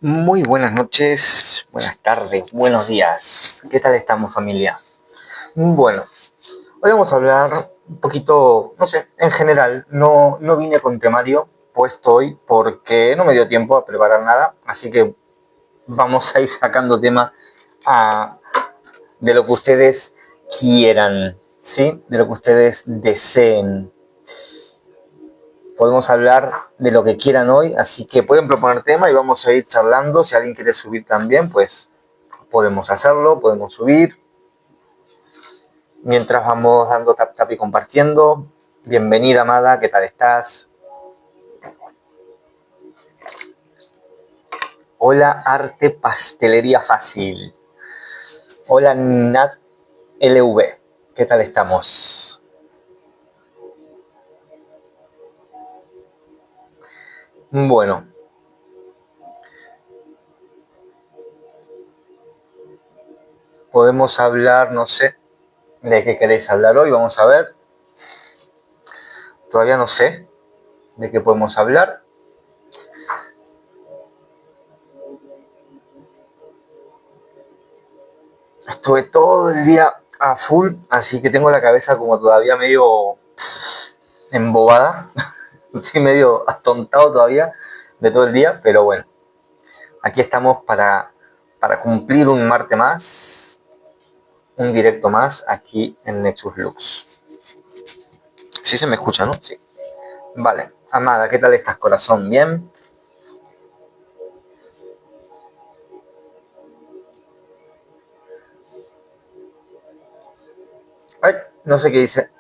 Muy buenas noches, buenas tardes, buenos días. ¿Qué tal estamos, familia? Bueno, hoy vamos a hablar un poquito, no sé, en general. No vine con temario puesto hoy porque no me dio tiempo a preparar nada, así que vamos a ir sacando tema de lo que ustedes quieran, ¿sí? De lo que ustedes deseen. Podemos hablar de lo que quieran hoy, así que pueden proponer tema y vamos a ir charlando. Si alguien quiere subir también, pues podemos hacerlo, podemos subir. Mientras vamos dando tap tap y compartiendo. Bienvenida, amada, ¿qué tal estás? Hola, Arte Pastelería Fácil. Hola, Nat LV, ¿qué tal estamos? Bueno, podemos hablar, no sé, de qué queréis hablar hoy, vamos a ver. Todavía no sé de qué podemos hablar. Estuve todo el día a full, así que tengo la cabeza como todavía medio embobada. Estoy medio atontado todavía de todo el día, pero bueno, aquí estamos para cumplir un martes más, un directo más aquí en Nexus Lux. Sí se me escucha, ¿no? Sí. Vale. Amada, ¿qué tal estás, corazón? ¿Bien? Ay, no sé qué dice.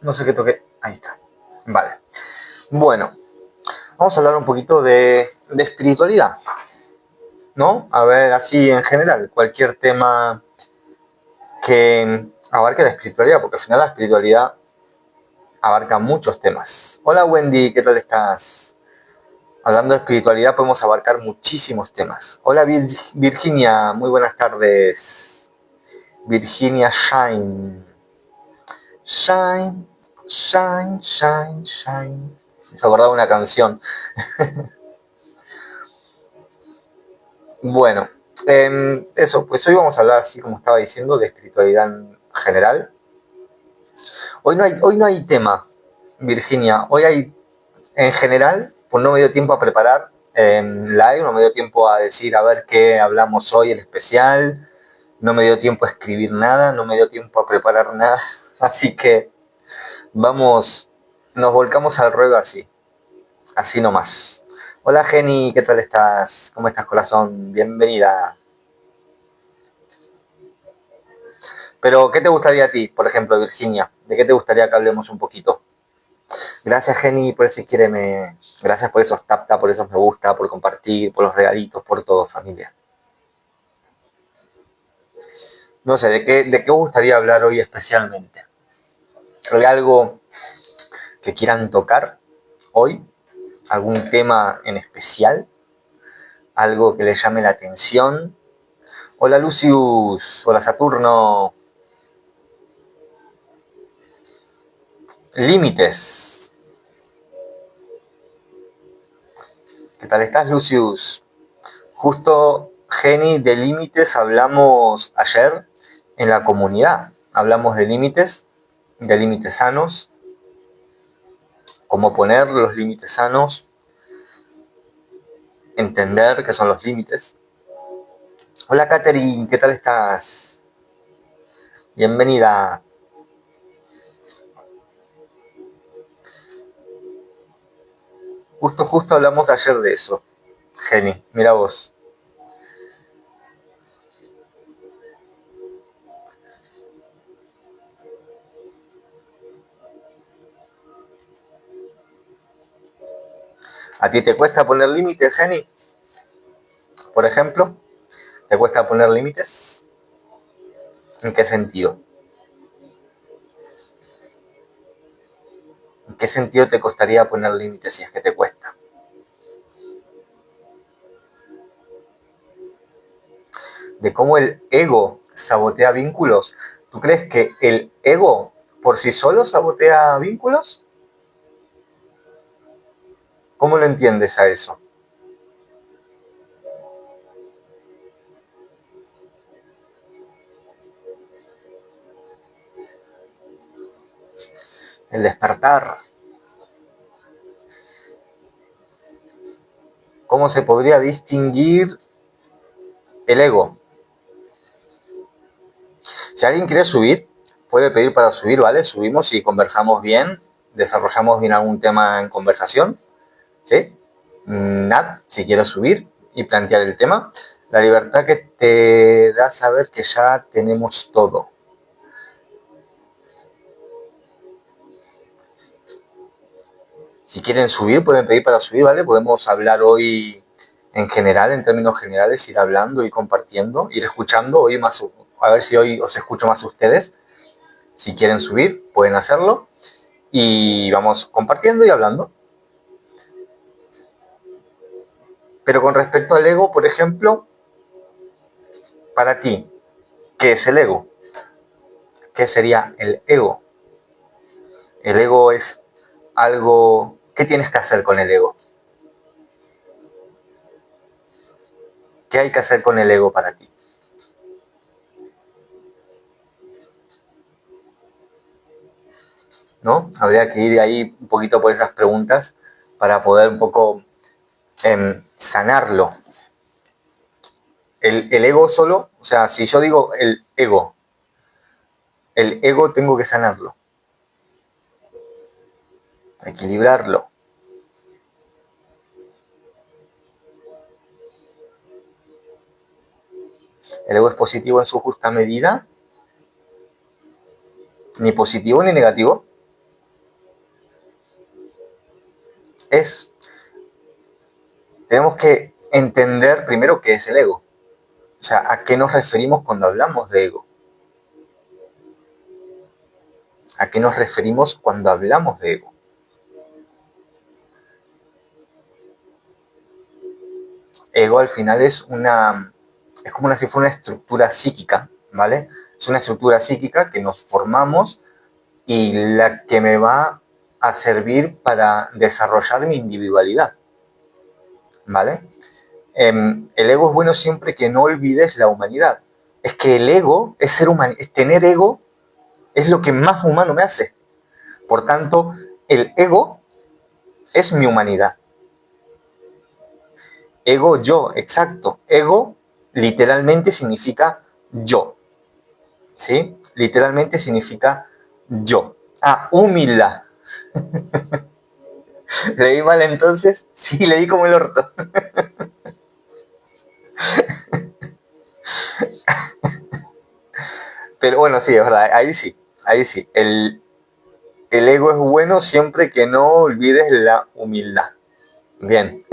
No sé qué toqué. Ahí está. Vale. Bueno, vamos a hablar un poquito de espiritualidad, ¿no? A ver, así en general, cualquier tema que abarque la espiritualidad, porque al final la espiritualidad abarca muchos temas. Hola Wendy, ¿qué tal estás? Hablando de espiritualidad podemos abarcar muchísimos temas. Hola Virginia, muy buenas tardes. Virginia Shine. Shine, shine, shine, shine. Me acordaba una canción. Bueno, eso, pues hoy vamos a hablar, así como estaba diciendo, de espiritualidad en general. Hoy no hay tema, Virginia. Hoy hay, en general, pues no me dio tiempo a preparar live, no me dio tiempo a decir a ver qué hablamos hoy en especial, no me dio tiempo a escribir nada, no me dio tiempo a preparar nada. Así que vamos, nos volcamos al ruedo así nomás. Hola Jenny, ¿qué tal estás? ¿Cómo estás, corazón? Bienvenida. Pero, ¿qué te gustaría a ti, por ejemplo, Virginia? ¿De qué te gustaría que hablemos un poquito? Gracias, Jenny, por ese quiéreme. Gracias por esos tap tap, por esos me gusta, por compartir, por los regalitos, por todo, familia. No sé, de qué os gustaría hablar hoy especialmente? ¿Hay algo que quieran tocar hoy? ¿Algún tema en especial? ¿Algo que les llame la atención? Hola, Lucius. Hola, Saturno. Límites. ¿Qué tal estás, Lucius? Justo, Jenny, de límites hablamos ayer en la comunidad. Hablamos de límites sanos, cómo poner los límites sanos, entender qué son los límites. Hola, Katherine, ¿qué tal estás? Bienvenida. Justo hablamos ayer de eso. Geni, mira vos. ¿A ti te cuesta poner límites, Geni? Por ejemplo, ¿te cuesta poner límites? ¿En qué sentido? ¿En qué sentido te costaría poner límites si es que te cuesta? De cómo el ego sabotea vínculos. ¿Tú crees que el ego por sí solo sabotea vínculos? ¿Cómo lo entiendes a eso? El despertar. ¿Cómo se podría distinguir el ego? Si alguien quiere subir, puede pedir para subir, ¿vale? Subimos y conversamos bien, desarrollamos bien algún tema en conversación, ¿sí? Nada, si quieres subir y plantear el tema, la libertad que te da saber que ya tenemos todo. Si quieren subir, pueden pedir para subir, ¿vale? Podemos hablar hoy en general, en términos generales, ir hablando y compartiendo, ir escuchando, hoy más, a ver si hoy os escucho más a ustedes. Si quieren subir, pueden hacerlo y vamos compartiendo y hablando. Pero con respecto al ego, por ejemplo, para ti, ¿qué es el ego? ¿Qué sería el ego? El ego es algo... ¿Qué tienes que hacer con el ego? ¿Qué hay que hacer con el ego para ti? ¿No? Habría que ir ahí un poquito por esas preguntas para poder un poco sanarlo. El ego solo, o sea, si yo digo el ego tengo que sanarlo, equilibrarlo. El ego es positivo en su justa medida, ni positivo ni negativo. Es, tenemos que entender primero qué es el ego. O sea, ¿a qué nos referimos cuando hablamos de ego? ¿A qué nos referimos cuando hablamos de ego? Ego al final es como si fuera una estructura psíquica, ¿vale? Es una estructura psíquica que nos formamos y la que me va a servir para desarrollar mi individualidad, ¿vale? El ego es bueno siempre que no olvides la humanidad. Es que el ego, es tener ego, es lo que más humano me hace. Por tanto, el ego es mi humanidad. Ego yo, exacto. Ego literalmente significa yo. ¿Sí? Literalmente significa yo. Ah, humildad. ¿Leí mal entonces? Sí, leí como el orto. Pero bueno, sí, es verdad, ahí sí, ahí sí. El ego es bueno siempre que no olvides la humildad. Bien.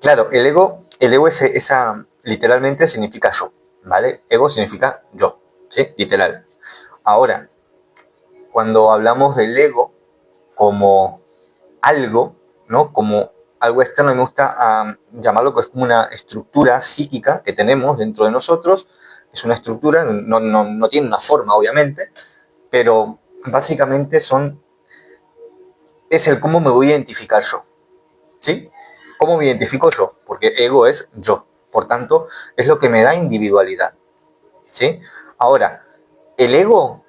Claro, el ego es esa, literalmente significa yo, ¿vale? Ego significa yo, ¿sí? Literal. Ahora, cuando hablamos del ego como algo, ¿no? Como algo externo, me gusta llamarlo que es como una estructura psíquica que tenemos dentro de nosotros. Es una estructura, no tiene una forma, obviamente, pero básicamente es el cómo me voy a identificar yo, ¿sí? ¿Cómo me identifico yo? Porque ego es yo, por tanto, es lo que me da individualidad, ¿sí? Ahora, el ego,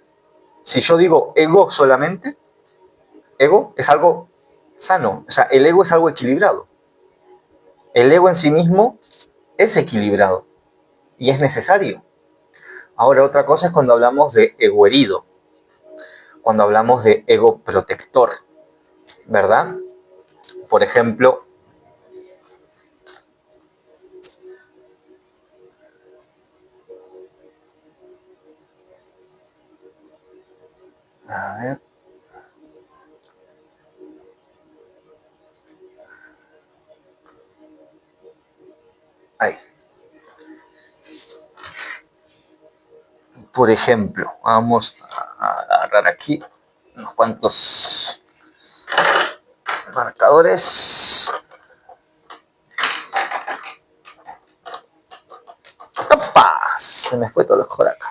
si yo digo ego solamente, ego es algo sano, o sea, el ego es algo equilibrado. El ego en sí mismo es equilibrado y es necesario. Ahora, otra cosa es cuando hablamos de ego herido, cuando hablamos de ego protector, ¿verdad? Por ejemplo, a ver, ahí. Por ejemplo, vamos a agarrar aquí unos cuantos marcadores. ¡Opa! Se me fue todo el mejor acá.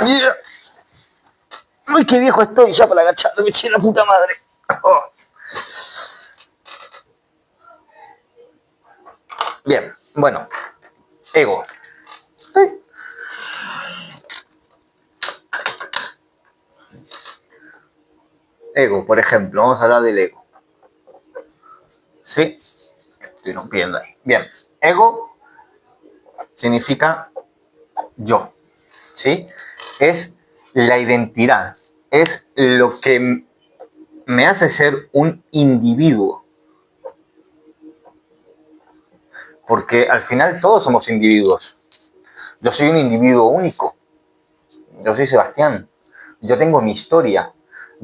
Yeah. ¡Uy, qué viejo estoy ya para agacharme! ¡Me la puta madre! Oh. Bien, bueno. Ego. Ego, por ejemplo. Vamos a hablar del ego. ¿Sí? Estoy rompiendo ahí. Bien. Ego significa yo. ¿Sí? Es la identidad. Es lo que me hace ser un individuo. Porque al final todos somos individuos. Yo soy un individuo único. Yo soy Sebastián. Yo tengo mi historia.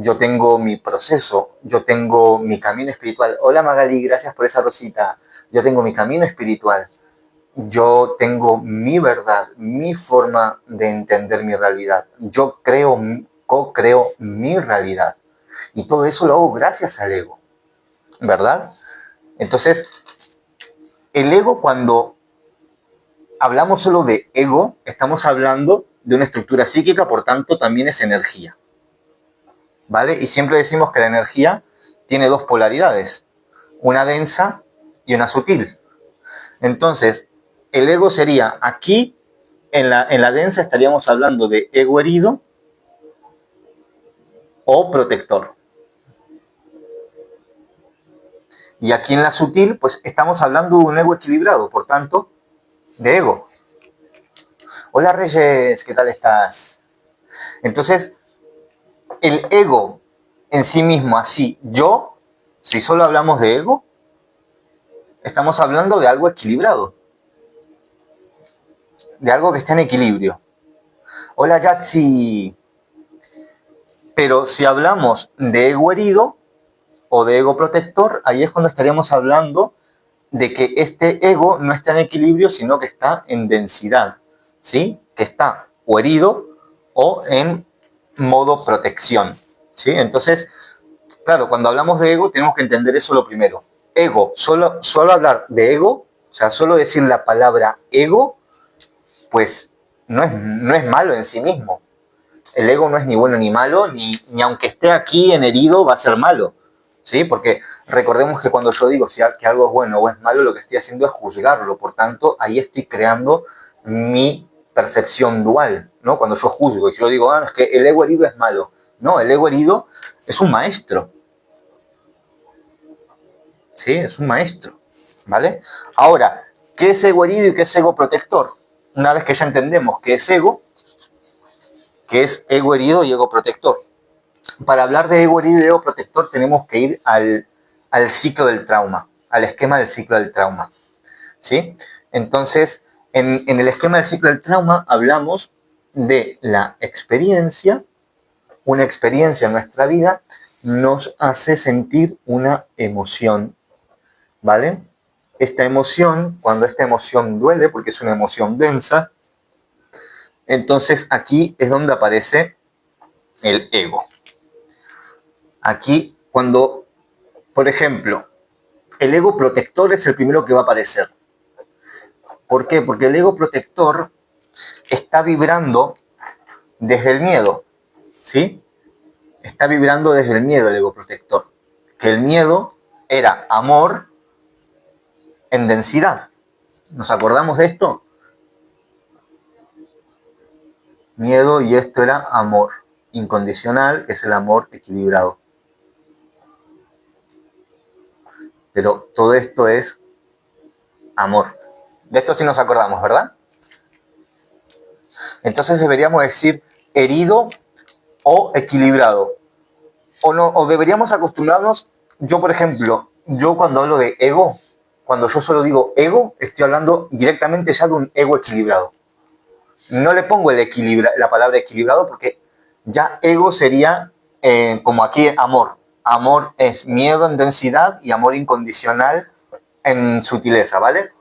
Yo tengo mi proceso. Yo tengo mi camino espiritual. Hola Magali, gracias por esa rosita. Yo tengo mi camino espiritual. Yo tengo mi verdad, mi forma de entender mi realidad. Yo co-creo mi realidad. Y todo eso lo hago gracias al ego. ¿Verdad? Entonces, el ego, cuando hablamos solo de ego, estamos hablando de una estructura psíquica, por tanto, también es energía. ¿Vale? Y siempre decimos que la energía tiene dos polaridades, una densa y una sutil. Entonces, el ego sería aquí, en la densa estaríamos hablando de ego herido o protector. Y aquí en la sutil, pues estamos hablando de un ego equilibrado, por tanto, de ego. Hola Reyes, ¿qué tal estás? Entonces, el ego en sí mismo, así, yo, si solo hablamos de ego, estamos hablando de algo equilibrado, de algo que está en equilibrio. Hola Yatsi. Pero si hablamos de ego herido o de ego protector, ahí es cuando estaríamos hablando de que este ego no está en equilibrio, sino que está en densidad, ¿sí? Que está o herido o en modo protección, ¿sí? Entonces, claro, cuando hablamos de ego tenemos que entender eso lo primero. Ego, solo hablar de ego, o sea, solo decir la palabra ego, pues no es malo en sí mismo. El ego no es ni bueno ni malo, ni aunque esté aquí en herido va a ser malo, ¿sí? Porque recordemos que cuando yo digo que algo es bueno o es malo, lo que estoy haciendo es juzgarlo, por tanto, ahí estoy creando mi percepción dual, ¿no? Cuando yo juzgo y yo digo, es que el ego herido es malo. No, el ego herido es un maestro, ¿sí? Es un maestro, ¿vale? Ahora, ¿qué es ego herido y qué es ego protector? Una vez que ya entendemos qué es ego herido y ego protector. Para hablar de ego herido y ego protector tenemos que ir al ciclo del trauma, al esquema del ciclo del trauma, ¿sí? Entonces, en el esquema del ciclo del trauma hablamos de la experiencia. Una experiencia en nuestra vida nos hace sentir una emoción, ¿vale? Esta emoción, cuando esta emoción duele, porque es una emoción densa, entonces aquí es donde aparece el ego. Aquí, cuando, por ejemplo, el ego protector es el primero que va a aparecer. ¿Por qué? Porque el ego protector está vibrando desde el miedo, ¿sí? Está vibrando desde el miedo el ego protector. Que el miedo era amor en densidad. ¿Nos acordamos de esto? Miedo, y esto era amor incondicional, que es el amor equilibrado. Pero todo esto es amor. De esto sí nos acordamos, ¿verdad? Entonces deberíamos decir herido o equilibrado. o no, o deberíamos acostumbrarnos, yo por ejemplo, yo cuando hablo de ego, cuando yo solo digo ego, estoy hablando directamente ya de un ego equilibrado. No le pongo la palabra equilibrado porque ya ego sería como aquí amor. Amor es miedo en densidad y amor incondicional en sutileza, ¿vale?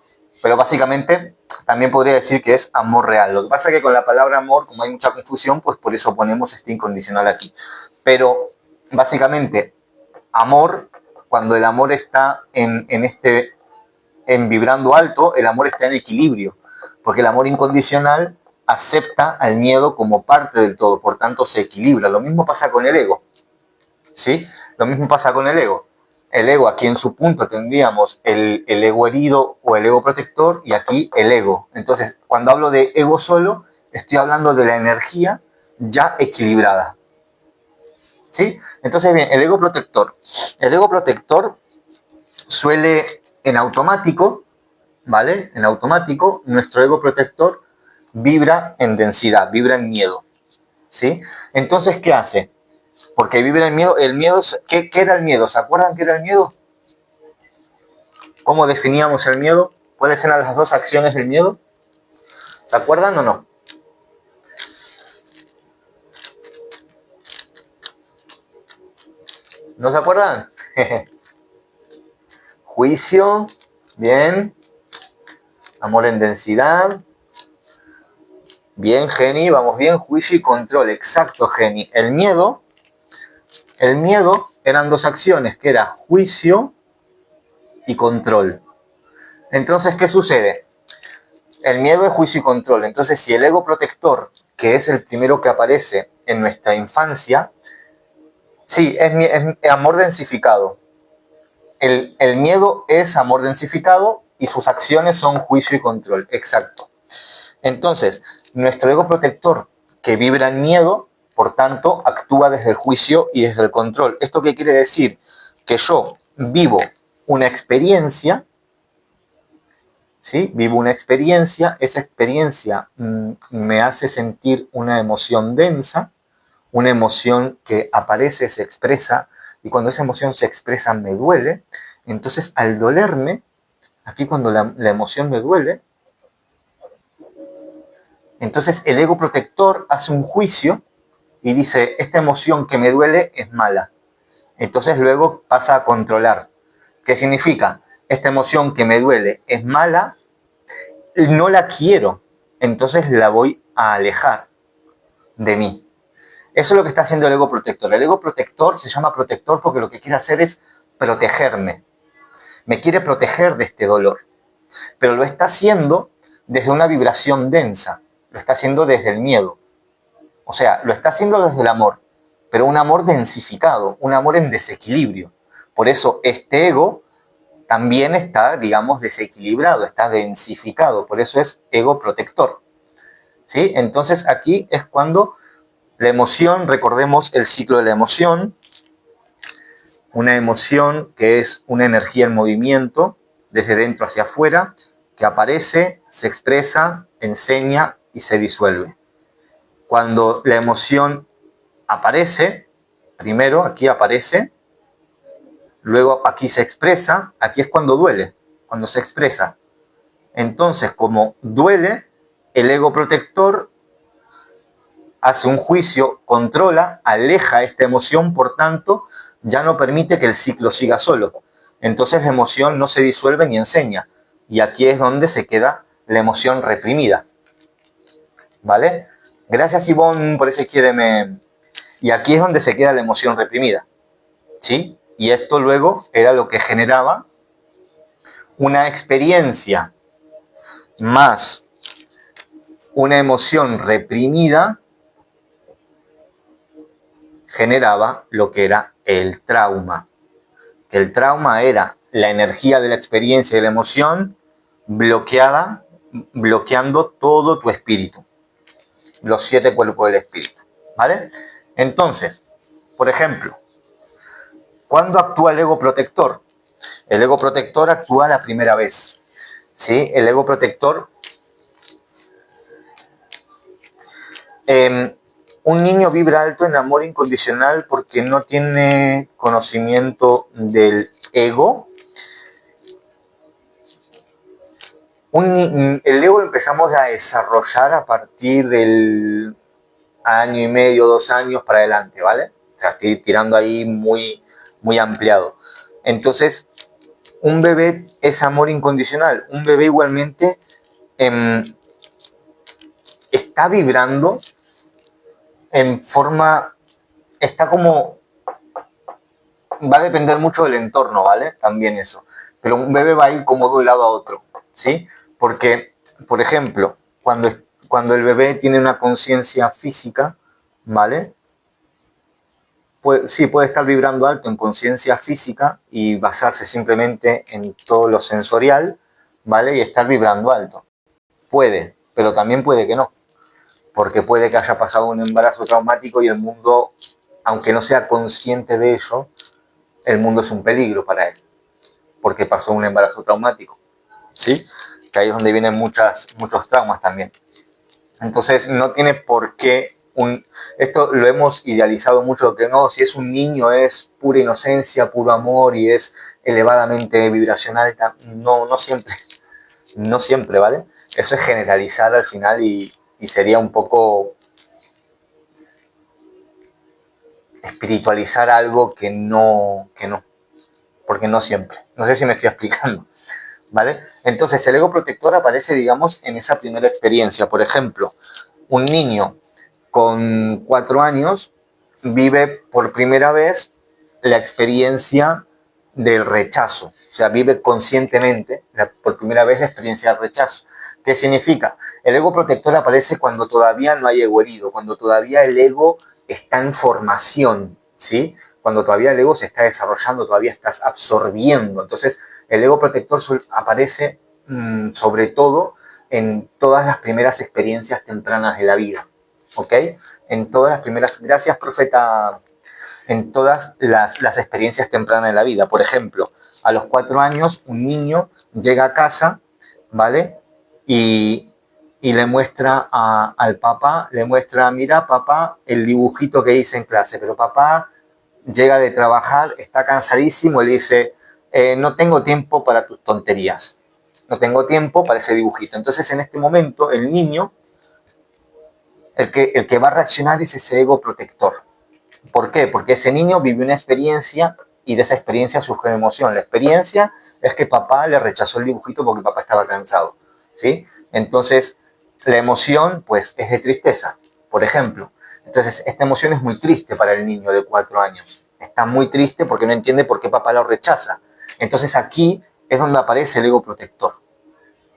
Pero básicamente también podría decir que es amor real. Lo que pasa es que con la palabra amor, como hay mucha confusión, pues por eso ponemos este incondicional aquí. Pero básicamente, amor, cuando el amor está en vibrando alto, el amor está en equilibrio, porque el amor incondicional acepta al miedo como parte del todo, por tanto se equilibra. Lo mismo pasa con el ego, ¿sí? Lo mismo pasa con el ego. El ego, aquí en su punto tendríamos el ego herido o el ego protector y aquí el ego. Entonces, cuando hablo de ego solo, estoy hablando de la energía ya equilibrada, ¿sí? Entonces, bien, el ego protector. El ego protector suele en automático, ¿vale? En automático, nuestro ego protector vibra en densidad, vibra en miedo, ¿sí? Entonces, ¿qué hace? Porque vibra en miedo. El miedo, ¿qué era el miedo? ¿Se acuerdan qué era el miedo? ¿Cómo definíamos el miedo? ¿Cuáles eran las dos acciones del miedo? ¿Se acuerdan o no? ¿No se acuerdan? Juicio, bien. Amor en densidad. Bien, Geni, vamos bien. Juicio y control, exacto, Geni. El miedo eran dos acciones, que era juicio y control. Entonces, ¿qué sucede? El miedo es juicio y control. Entonces, si el ego protector, que es el primero que aparece en nuestra infancia, sí, es amor densificado. El miedo es amor densificado y sus acciones son juicio y control, exacto. Entonces, nuestro ego protector, que vibra en miedo, por tanto, actúa desde el juicio y desde el control. ¿Esto qué quiere decir? Que yo vivo una experiencia, ¿sí? Vivo una experiencia, esa experiencia me hace sentir una emoción densa, una emoción que aparece, se expresa, y cuando esa emoción se expresa me duele. Entonces, al dolerme, aquí cuando la emoción me duele, entonces el ego protector hace un juicio y dice, esta emoción que me duele es mala. Entonces luego pasa a controlar. ¿Qué significa? Esta emoción que me duele es mala, no la quiero, entonces la voy a alejar de mí. Eso es lo que está haciendo el ego protector. El ego protector se llama protector porque lo que quiere hacer es protegerme. Me quiere proteger de este dolor. Pero lo está haciendo desde una vibración densa. Lo está haciendo desde el miedo. O sea, lo está haciendo desde el amor. Pero un amor densificado, un amor en desequilibrio. Por eso este ego también está, digamos, desequilibrado, está densificado. Por eso es ego protector. ¿Sí? Entonces aquí es cuando la emoción, recordemos el ciclo de la emoción, una emoción que es una energía en movimiento, desde dentro hacia afuera, que aparece, se expresa, enseña y se disuelve. Cuando la emoción aparece, primero aquí aparece, luego aquí se expresa, aquí es cuando duele, cuando se expresa. Entonces, como duele, el ego protector hace un juicio, controla, aleja esta emoción, por tanto, ya no permite que el ciclo siga solo. Entonces la emoción no se disuelve ni enseña. Y aquí es donde se queda la emoción reprimida. ¿Vale? Gracias, Ivonne, por ese quiéreme. Y aquí es donde se queda la emoción reprimida. ¿Sí? Y esto luego era lo que generaba una experiencia más una emoción reprimida, generaba lo que era el trauma. Que el trauma era la energía de la experiencia y la emoción bloqueada, bloqueando todo tu espíritu, los 7 cuerpos del espíritu, ¿vale? Entonces, por ejemplo, ¿cuándo actúa el ego protector? El ego protector actúa la primera vez, ¿sí? El ego protector, un niño vibra alto en amor incondicional porque no tiene conocimiento del ego. El ego lo empezamos a desarrollar a partir del año y medio, 2 años para adelante, ¿vale? O sea, estoy tirando ahí muy ampliado. Entonces, un bebé es amor incondicional. Un bebé igualmente está vibrando en forma, está como, va a depender mucho del entorno, ¿vale? También eso. Pero un bebé va a ir como de un lado a otro, ¿sí? Porque, por ejemplo, cuando el bebé tiene una conciencia física, ¿vale? Sí, puede estar vibrando alto en conciencia física y basarse simplemente en todo lo sensorial, ¿vale? Y estar vibrando alto. Puede, pero también puede que no. Porque puede que haya pasado un embarazo traumático y el mundo, aunque no sea consciente de ello, el mundo es un peligro para él. Porque pasó un embarazo traumático, ¿sí? Que ahí es donde vienen muchos traumas también. Entonces no tiene por qué esto lo hemos idealizado mucho, que no, si es un niño es pura inocencia, puro amor y es elevadamente vibracional. No, no siempre, no siempre, ¿vale? Eso es generalizar al final y sería un poco espiritualizar algo que no, porque no siempre. No sé si me estoy explicando, ¿vale? Entonces el ego protector aparece, digamos, en esa primera experiencia. Por ejemplo, un niño con 4 años vive por primera vez la experiencia del rechazo. O sea, vive conscientemente por primera vez la experiencia del rechazo. ¿Qué significa? El ego protector aparece cuando todavía no hay ego herido, cuando todavía el ego está en formación, ¿sí? Cuando todavía el ego se está desarrollando, todavía estás absorbiendo. Entonces, el ego protector aparece sobre todo en todas las primeras experiencias tempranas de la vida, ¿ok? En todas las primeras, gracias profeta, en todas las experiencias tempranas de la vida. Por ejemplo, a los 4 años un niño llega a casa, ¿vale? Y le muestra al papá, le muestra, mira papá, el dibujito que hice en clase, pero papá llega de trabajar, está cansadísimo y le dice, no tengo tiempo para tus tonterías, no tengo tiempo para ese dibujito. Entonces en este momento el niño, el que va a reaccionar es ese ego protector. ¿Por qué? Porque ese niño vive una experiencia y de esa experiencia surge una emoción. La experiencia es que papá le rechazó el dibujito porque papá estaba cansado, ¿sí? Entonces, la emoción, pues, es de tristeza, por ejemplo. Entonces, esta emoción es muy triste para el niño de 4 años. Está muy triste porque no entiende por qué papá lo rechaza. Entonces, aquí es donde aparece el ego protector,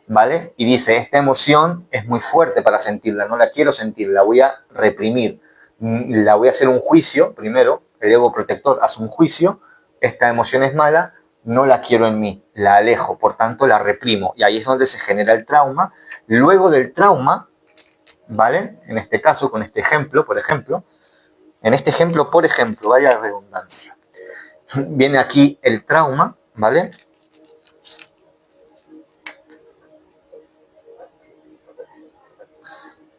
¿vale? Y dice, esta emoción es muy fuerte para sentirla, no la quiero sentir, la voy a reprimir, la voy a hacer un juicio, primero, el ego protector hace un juicio, esta emoción es mala, no la quiero en mí, la alejo, por tanto la reprimo, y ahí es donde se genera el trauma. Luego del trauma, ¿vale? En este caso, con este ejemplo, por ejemplo, vaya redundancia, viene aquí el trauma, ¿vale?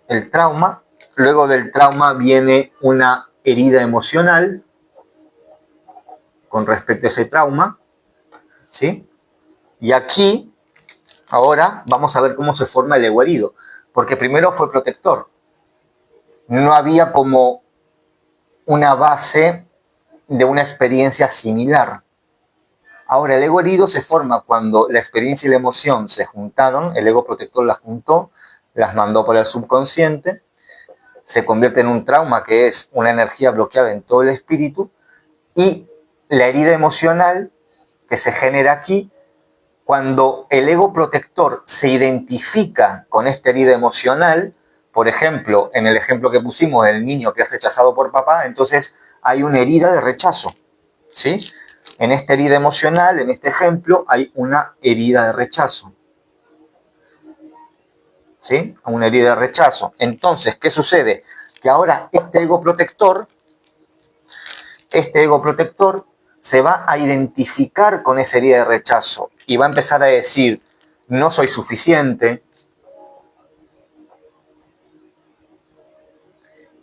El trauma, luego del trauma viene una herida emocional con respecto a ese trauma, ¿sí? Y aquí, ahora, vamos a ver cómo se forma el ego herido, porque primero fue protector. No había como una base de una experiencia similar. Ahora, el ego herido se forma cuando la experiencia y la emoción se juntaron, el ego protector las juntó, las mandó por el subconsciente, se convierte en un trauma que es una energía bloqueada en todo el espíritu, y la herida emocional que se genera aquí, cuando el ego protector se identifica con esta herida emocional, por ejemplo, en el ejemplo que pusimos del niño que es rechazado por papá, entonces hay una herida de rechazo, ¿sí? En esta herida emocional, en este ejemplo, hay una herida de rechazo, ¿sí? Una herida de rechazo. Entonces, ¿qué sucede? Que ahora este ego protector se va a identificar con esa herida de rechazo y va a empezar a decir, no soy suficiente,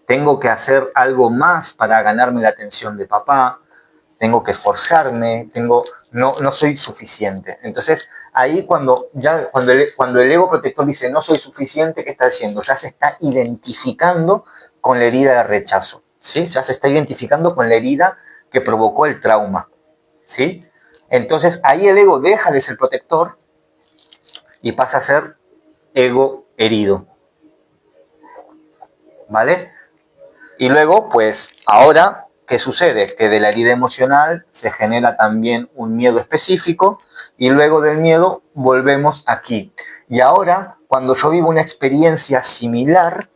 tengo que hacer algo más para ganarme la atención de papá, tengo que esforzarme, no soy suficiente. Entonces, ahí cuando el ego protector dice no soy suficiente, ¿qué está haciendo? Ya se está identificando con la herida de rechazo, ¿sí? Ya se está identificando con la herida que provocó el trauma, ¿sí? Entonces, ahí el ego deja de ser protector y pasa a ser ego herido, ¿vale? Y luego, pues, ahora, ¿qué sucede? Que de la herida emocional se genera también un miedo específico y luego del miedo volvemos aquí. Y ahora, cuando yo vivo una experiencia similar,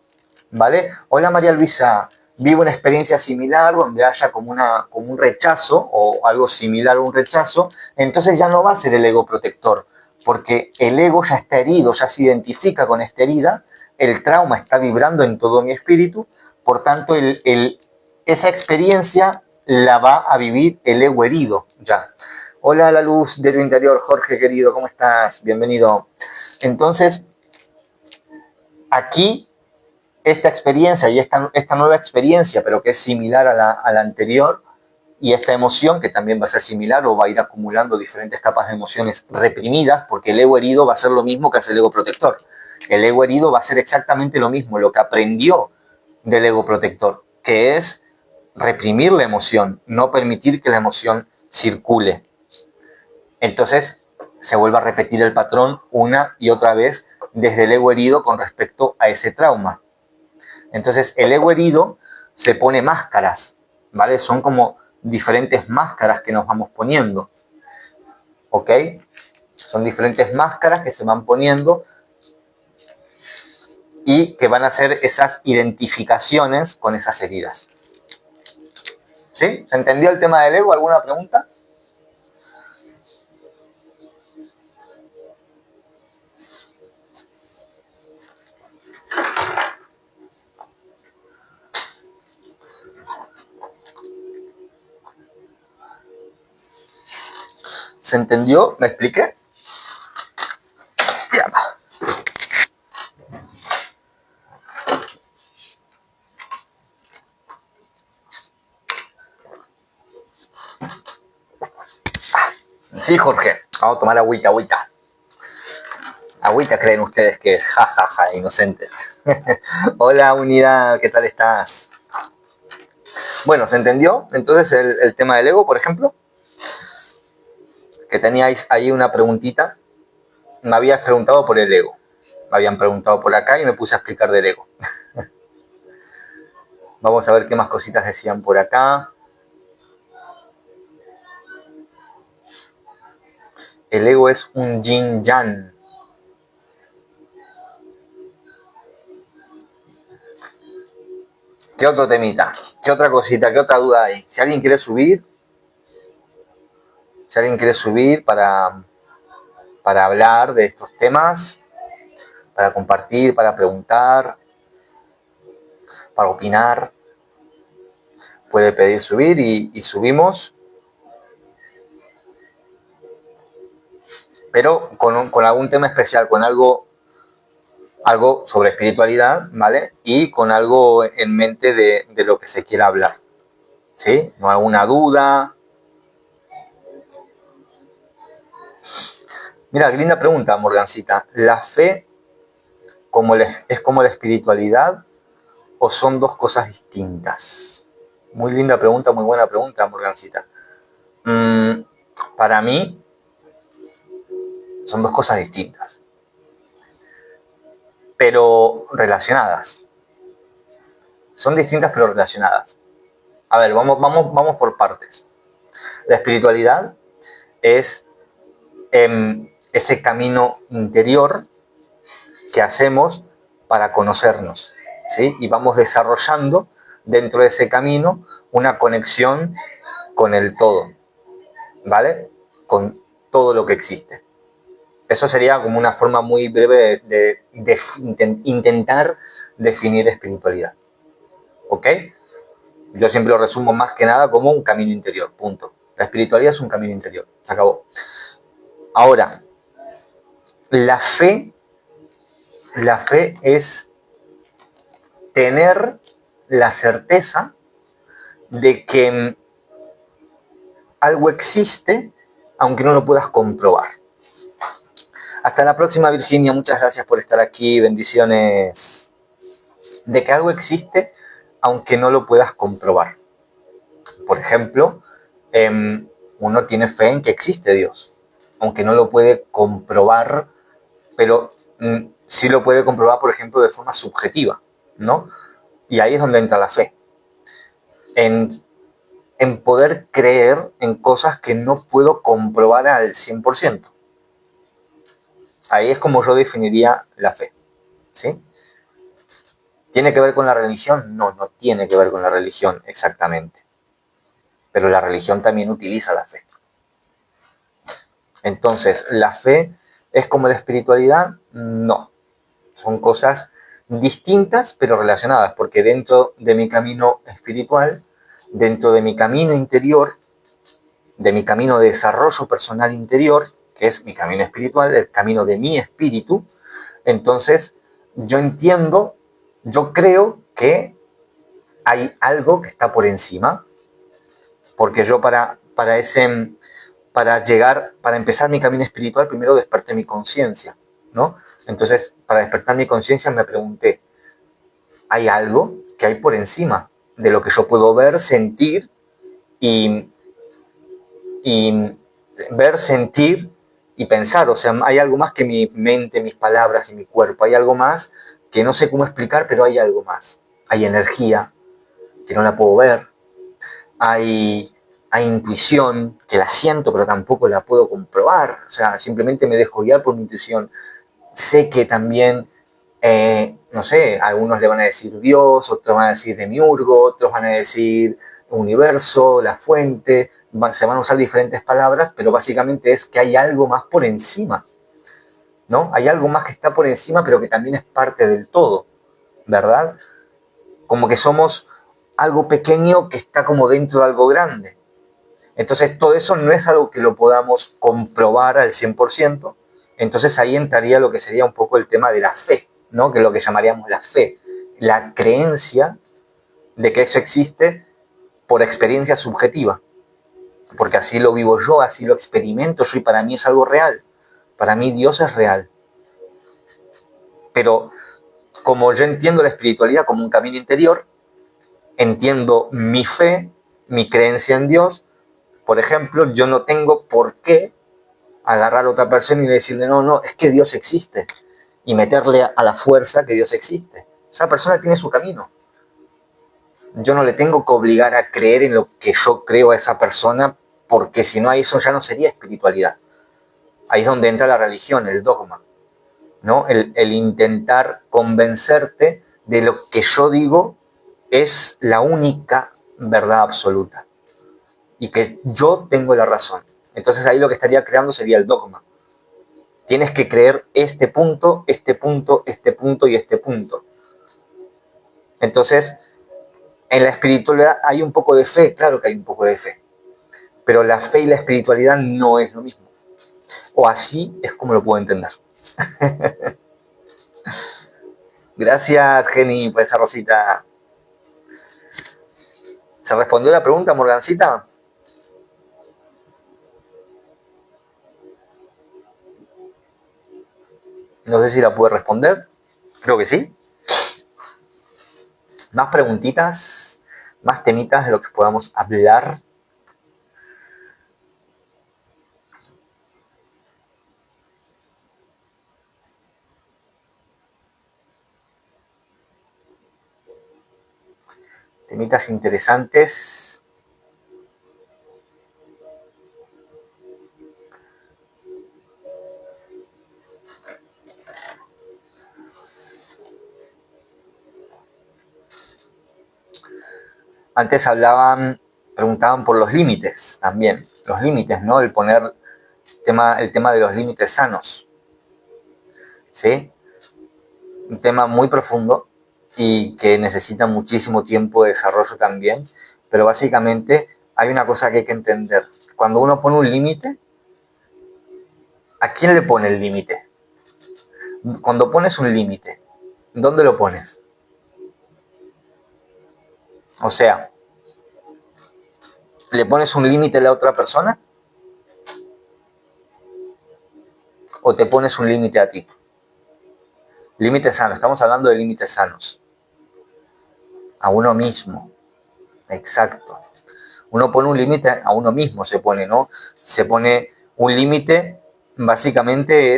¿vale? Hola María Luisa, vivo una experiencia similar donde haya como un rechazo o algo similar a un rechazo, entonces ya no va a ser el ego protector, porque el ego ya está herido, ya se identifica con esta herida, el trauma está vibrando en todo mi espíritu, por tanto esa experiencia la va a vivir el ego herido ya. Hola, la luz de tu interior, Jorge querido, ¿cómo estás? Bienvenido. Entonces, aquí esta experiencia y esta nueva experiencia, pero que es similar a la anterior, y esta emoción, que también va a ser similar o va a ir acumulando diferentes capas de emociones reprimidas, porque el ego herido va a ser lo mismo que hace el ego protector. El ego herido va a ser exactamente lo mismo, lo que aprendió del ego protector, que es reprimir la emoción, no permitir que la emoción circule. Entonces se vuelve a repetir el patrón una y otra vez desde el ego herido con respecto a ese trauma. Entonces el ego herido se pone máscaras, ¿vale? Son como diferentes máscaras que nos vamos poniendo, ¿ok? Son diferentes máscaras que se van poniendo y que van a hacer esas identificaciones con esas heridas. ¿Sí? ¿Se entendió el tema del ego? ¿Alguna pregunta? ¿Se entendió? ¿Me expliqué? Ya. Sí, Jorge. Vamos a tomar agüita. Agüita creen ustedes que es jajaja, inocentes. Hola, unidad, ¿qué tal estás? Bueno, ¿se entendió entonces el tema del ego, por ejemplo? Que teníais ahí una preguntita. Me habías preguntado por el ego. Me habían preguntado por acá y me puse a explicar del ego. Vamos a ver qué más cositas decían por acá. El ego es un yin yang. ¿Qué otro temita? ¿Qué otra cosita? ¿Qué otra duda hay? Si alguien quiere subir para hablar de estos temas, para compartir, para preguntar, para opinar, puede pedir subir y subimos, pero con algún tema especial, con algo sobre espiritualidad, ¿vale? Y con algo en mente de lo que se quiera hablar, ¿sí? ¿No? ¿Alguna duda? Mira, qué linda pregunta, Morgancita. ¿La fe es como la espiritualidad o son dos cosas distintas? Muy linda pregunta, muy buena pregunta, Morgancita. Para mí son dos cosas distintas, pero relacionadas. Son distintas pero relacionadas. A ver, vamos por partes. La espiritualidad es ese camino interior que hacemos para conocernos, ¿sí? Y vamos desarrollando dentro de ese camino una conexión con el todo, ¿vale? Con todo lo que existe. Eso sería como una forma muy breve de intentar definir espiritualidad, ¿ok? Yo siempre lo resumo más que nada como un camino interior, punto. La espiritualidad es un camino interior, se acabó. Ahora, la fe es tener la certeza de que algo existe aunque no lo puedas comprobar. Hasta la próxima, Virginia. Muchas gracias por estar aquí. Bendiciones. De que algo existe aunque no lo puedas comprobar. Por ejemplo, uno tiene fe en que existe Dios, aunque no lo puede comprobar, pero sí lo puede comprobar, por ejemplo, de forma subjetiva, ¿no? Y ahí es donde entra la fe. En poder creer en cosas que no puedo comprobar al 100%. Ahí es como yo definiría la fe, ¿sí? ¿Tiene que ver con la religión? No, no tiene que ver con la religión exactamente. Pero la religión también utiliza la fe. Entonces, ¿la fe es como la espiritualidad? No. Son cosas distintas pero relacionadas, porque dentro de mi camino espiritual, dentro de mi camino interior, de mi camino de desarrollo personal interior, que es mi camino espiritual, el camino de mi espíritu, entonces yo entiendo, yo creo que hay algo que está por encima, porque yo para llegar, para empezar mi camino espiritual, primero desperté mi conciencia, ¿no? Entonces, para despertar mi conciencia me pregunté, ¿hay algo que hay por encima de lo que yo puedo ver, sentir y ver, sentir y pensar? O sea, hay algo más que mi mente, mis palabras y mi cuerpo. Hay algo más que no sé cómo explicar, pero hay algo más. Hay energía que no la puedo ver. Hay intuición que la siento, pero tampoco la puedo comprobar. O sea, simplemente me dejo guiar por mi intuición. Sé que también, no sé, algunos le van a decir Dios, otros van a decir Demiurgo, otros van a decir universo, la fuente, se van a usar diferentes palabras, pero básicamente es que hay algo más por encima, ¿no? Hay algo más que está por encima, pero que también es parte del todo, ¿verdad? Como que somos algo pequeño que está como dentro de algo grande. Entonces todo eso no es algo que lo podamos comprobar al 100%, entonces ahí entraría lo que sería un poco el tema de la fe, ¿no? Que es lo que llamaríamos la fe, la creencia de que eso existe por experiencia subjetiva, porque así lo vivo yo, así lo experimento yo y para mí es algo real, para mí Dios es real. Pero como yo entiendo la espiritualidad como un camino interior, entiendo mi fe, mi creencia en Dios. Por ejemplo, yo no tengo por qué agarrar a otra persona y decirle, no, no, es que Dios existe, y meterle a la fuerza que Dios existe. Esa persona tiene su camino. Yo no le tengo que obligar a creer en lo que yo creo a esa persona, porque si no, eso ya no sería espiritualidad. Ahí es donde entra la religión, el dogma, ¿no? El intentar convencerte de lo que yo digo es la única verdad absoluta y que yo tengo la razón. Entonces ahí lo que estaría creando sería el dogma. Tienes que creer este punto, este punto, este punto y este punto. Entonces, en la espiritualidad hay un poco de fe, claro que hay un poco de fe, pero la fe y la espiritualidad no es lo mismo. O así es como lo puedo entender. Gracias, Jenny, por esa rosita. ¿Se respondió la pregunta, Morgancita? No sé si la pude responder. Creo que sí. Más preguntitas, más temitas de lo que podamos hablar. Temitas interesantes. Antes preguntaban por los límites también. Los límites, ¿no? El tema de los límites sanos. ¿Sí? Un tema muy profundo y que necesita muchísimo tiempo de desarrollo también, pero básicamente hay una cosa que hay que entender. Cuando uno pone un límite, ¿a quién le pone el límite? Cuando pones un límite, ¿dónde lo pones? O sea, ¿le pones un límite a la otra persona? ¿O te pones un límite a ti? Límites sanos, estamos hablando de límites sanos. A uno mismo, exacto. Uno pone un límite a uno mismo, se pone, ¿no? Se pone un límite, básicamente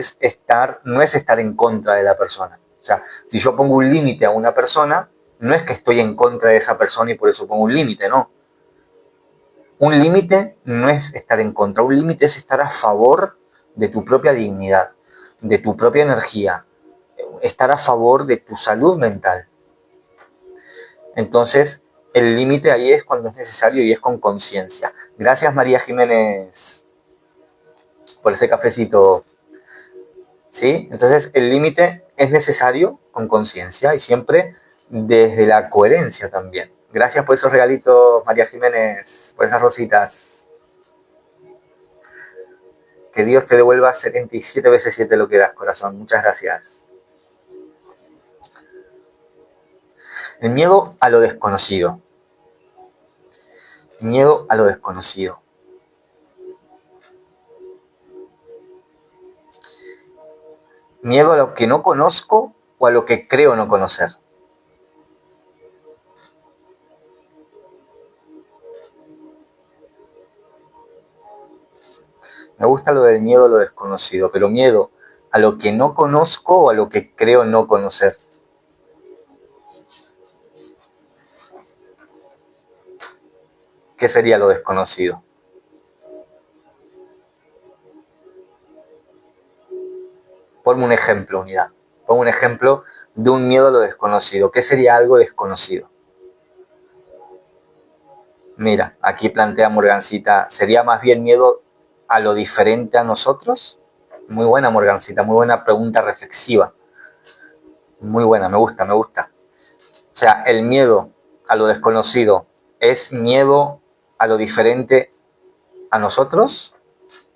no es estar en contra de la persona. O sea, si yo pongo un límite a una persona, no es que estoy en contra de esa persona y por eso pongo un límite, no. Un límite no es estar en contra, un límite es estar a favor de tu propia dignidad, de tu propia energía, estar a favor de tu salud mental. Entonces, el límite ahí es cuando es necesario y es con conciencia. Gracias, María Jiménez, por ese cafecito. ¿Sí? Entonces, el límite es necesario con conciencia y siempre desde la coherencia también. Gracias por esos regalitos, María Jiménez, por esas rositas. Que Dios te devuelva 77 veces 7 lo que das, corazón. Muchas gracias. El miedo a lo desconocido. Miedo a lo desconocido. Miedo a lo que no conozco o a lo que creo no conocer. Me gusta lo del miedo a lo desconocido, pero miedo a lo que no conozco o a lo que creo no conocer. ¿Qué sería lo desconocido? Ponme un ejemplo, unidad. Ponme un ejemplo de un miedo a lo desconocido. ¿Qué sería algo desconocido? Mira, aquí plantea Morgancita, ¿sería más bien miedo a lo diferente a nosotros? Muy buena, Morgancita, muy buena pregunta reflexiva. Muy buena, me gusta, me gusta. O sea, el miedo a lo desconocido es miedo a lo diferente a nosotros,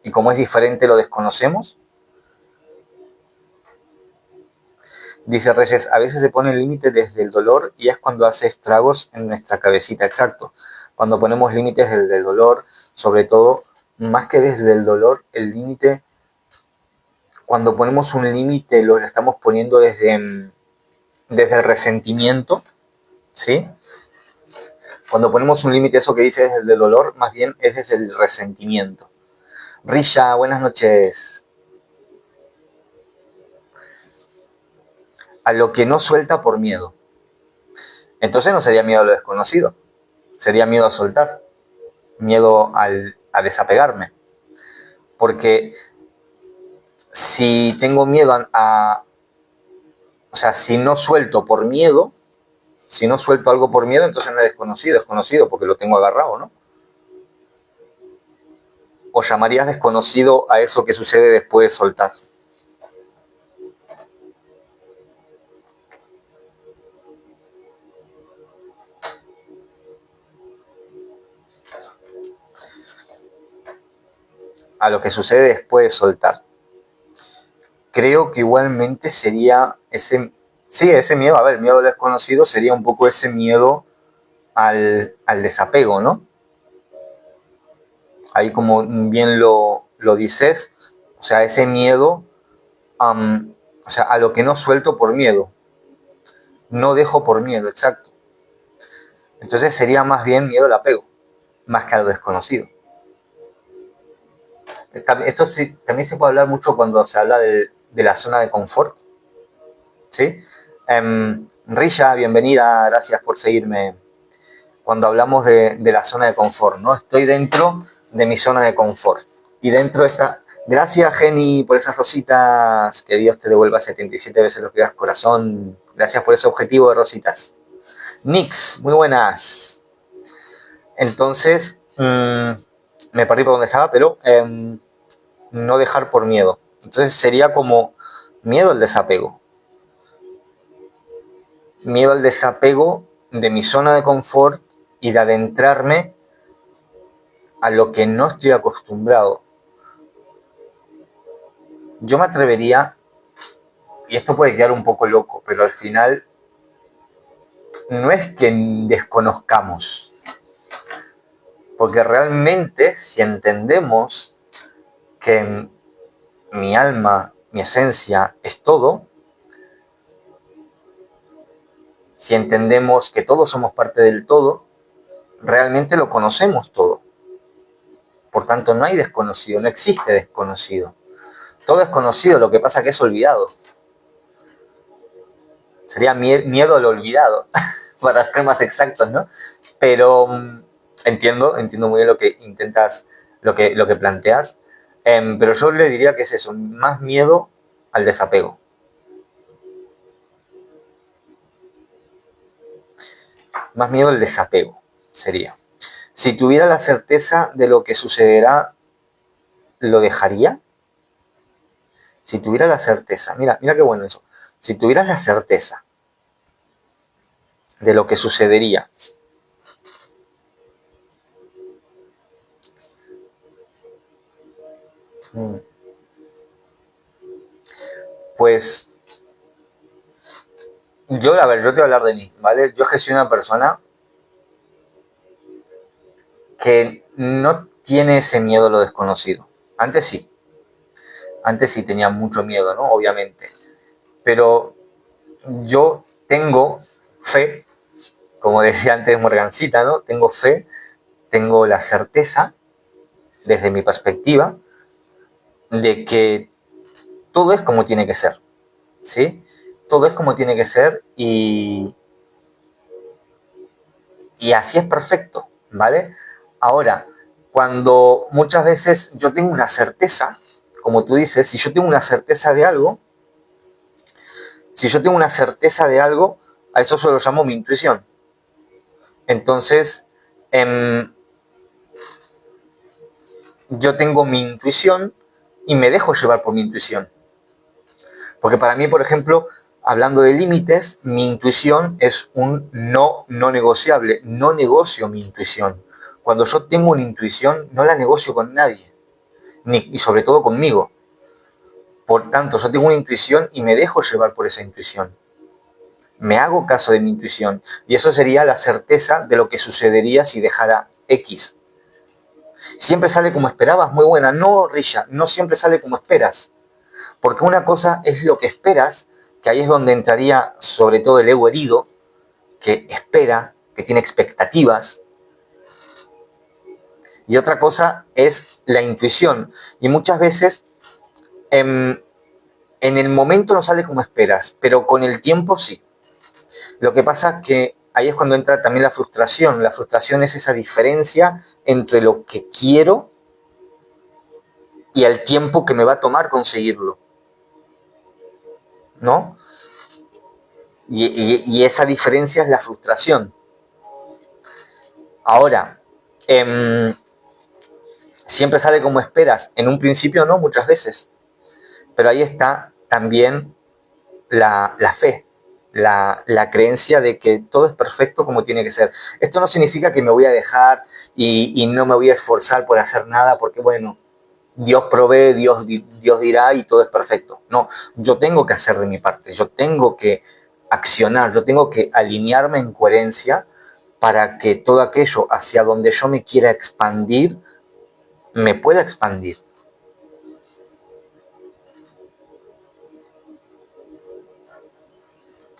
y como es diferente lo desconocemos. Dice Reyes, a veces se pone el límite desde el dolor y es cuando hace estragos en nuestra cabecita, exacto. Cuando ponemos límites desde el dolor, sobre todo, más que desde el dolor, el límite, cuando ponemos un límite lo estamos poniendo desde el resentimiento, ¿sí? Cuando ponemos un límite, eso que dice desde el dolor, más bien es desde el resentimiento. Risha, buenas noches. A lo que no suelta por miedo. Entonces no sería miedo a lo desconocido, sería miedo a soltar, miedo a desapegarme. Porque si tengo miedo o sea, si no suelto por miedo, si no suelto algo por miedo, entonces no es desconocido porque lo tengo agarrado, ¿no? ¿O llamarías desconocido a eso que sucede después de soltar? A lo que sucede después de soltar. Creo que igualmente sería ese miedo, a ver, el miedo al desconocido sería un poco ese miedo al desapego, ¿no? Ahí como bien lo dices, o sea, ese miedo, o sea, a lo que no suelto por miedo, no dejo por miedo, exacto. Entonces sería más bien miedo al apego, más que a lo desconocido. Esto sí, también se puede hablar mucho cuando se habla de la zona de confort, ¿sí? Risha, bienvenida, gracias por seguirme. Cuando hablamos de la zona de confort, ¿no? Estoy dentro de mi zona de confort. Y dentro de esta... Gracias, Jenny, por esas rositas. Que Dios te devuelva 77 veces lo que das, corazón. Gracias por ese objetivo de rositas. Nix, muy buenas. Entonces, me perdí por donde estaba, pero no dejar por miedo. Entonces sería como miedo al desapego. Miedo al desapego de mi zona de confort y de adentrarme a lo que no estoy acostumbrado. Yo me atrevería, y esto puede quedar un poco loco, pero al final no es que desconozcamos, porque realmente si entendemos que mi alma, mi esencia es todo, si entendemos que todos somos parte del todo, realmente lo conocemos todo. Por tanto, no hay desconocido, no existe desconocido. Todo es conocido, lo que pasa que es olvidado. Sería miedo al olvidado, para ser más exactos, ¿no? Pero entiendo muy bien lo que intentas, lo que planteas, pero yo le diría que es eso, más miedo al desapego. Más miedo al desapego sería. Si tuviera la certeza de lo que sucederá, ¿lo dejaría? Si tuviera la certeza, mira qué bueno eso. Si tuvieras la certeza de lo que sucedería, pues yo, a ver, yo te voy a hablar de mí, ¿vale? Yo es que soy una persona que no tiene ese miedo a lo desconocido. Antes sí tenía mucho miedo, ¿no? Obviamente. Pero yo tengo fe, como decía antes Morgancita, ¿no? Tengo fe, tengo la certeza, desde mi perspectiva, de que todo es como tiene que ser, ¿sí? Todo es como tiene que ser y así es perfecto, ¿vale? Ahora, cuando muchas veces yo tengo una certeza, como tú dices, si yo tengo una certeza de algo, a eso se lo llamo mi intuición. Entonces, yo tengo mi intuición y me dejo llevar por mi intuición. Porque para mí, por ejemplo, hablando de límites, mi intuición es un no negociable. No negocio mi intuición. Cuando yo tengo una intuición, no la negocio con nadie, y sobre todo conmigo. Por tanto, yo tengo una intuición y me dejo llevar por esa intuición. Me hago caso de mi intuición. Y eso sería la certeza de lo que sucedería si dejara X. Siempre sale como esperabas, muy buena. No, Risha, no siempre sale como esperas. Porque una cosa es lo que esperas, que ahí es donde entraría sobre todo el ego herido, que espera, que tiene expectativas. Y otra cosa es la intuición. Y muchas veces en el momento no sale como esperas, pero con el tiempo sí. Lo que pasa es que ahí es cuando entra también la frustración. La frustración es esa diferencia entre lo que quiero y el tiempo que me va a tomar conseguirlo, ¿no? Y esa diferencia es la frustración. Ahora, siempre sale como esperas. En un principio no, muchas veces. Pero ahí está también la fe, la creencia de que todo es perfecto como tiene que ser. Esto no significa que me voy a dejar y no me voy a esforzar por hacer nada porque, bueno, Dios provee, Dios dirá y todo es perfecto. No, yo tengo que hacer de mi parte, yo tengo que accionar, yo tengo que alinearme en coherencia para que todo aquello hacia donde yo me quiera expandir, me pueda expandir.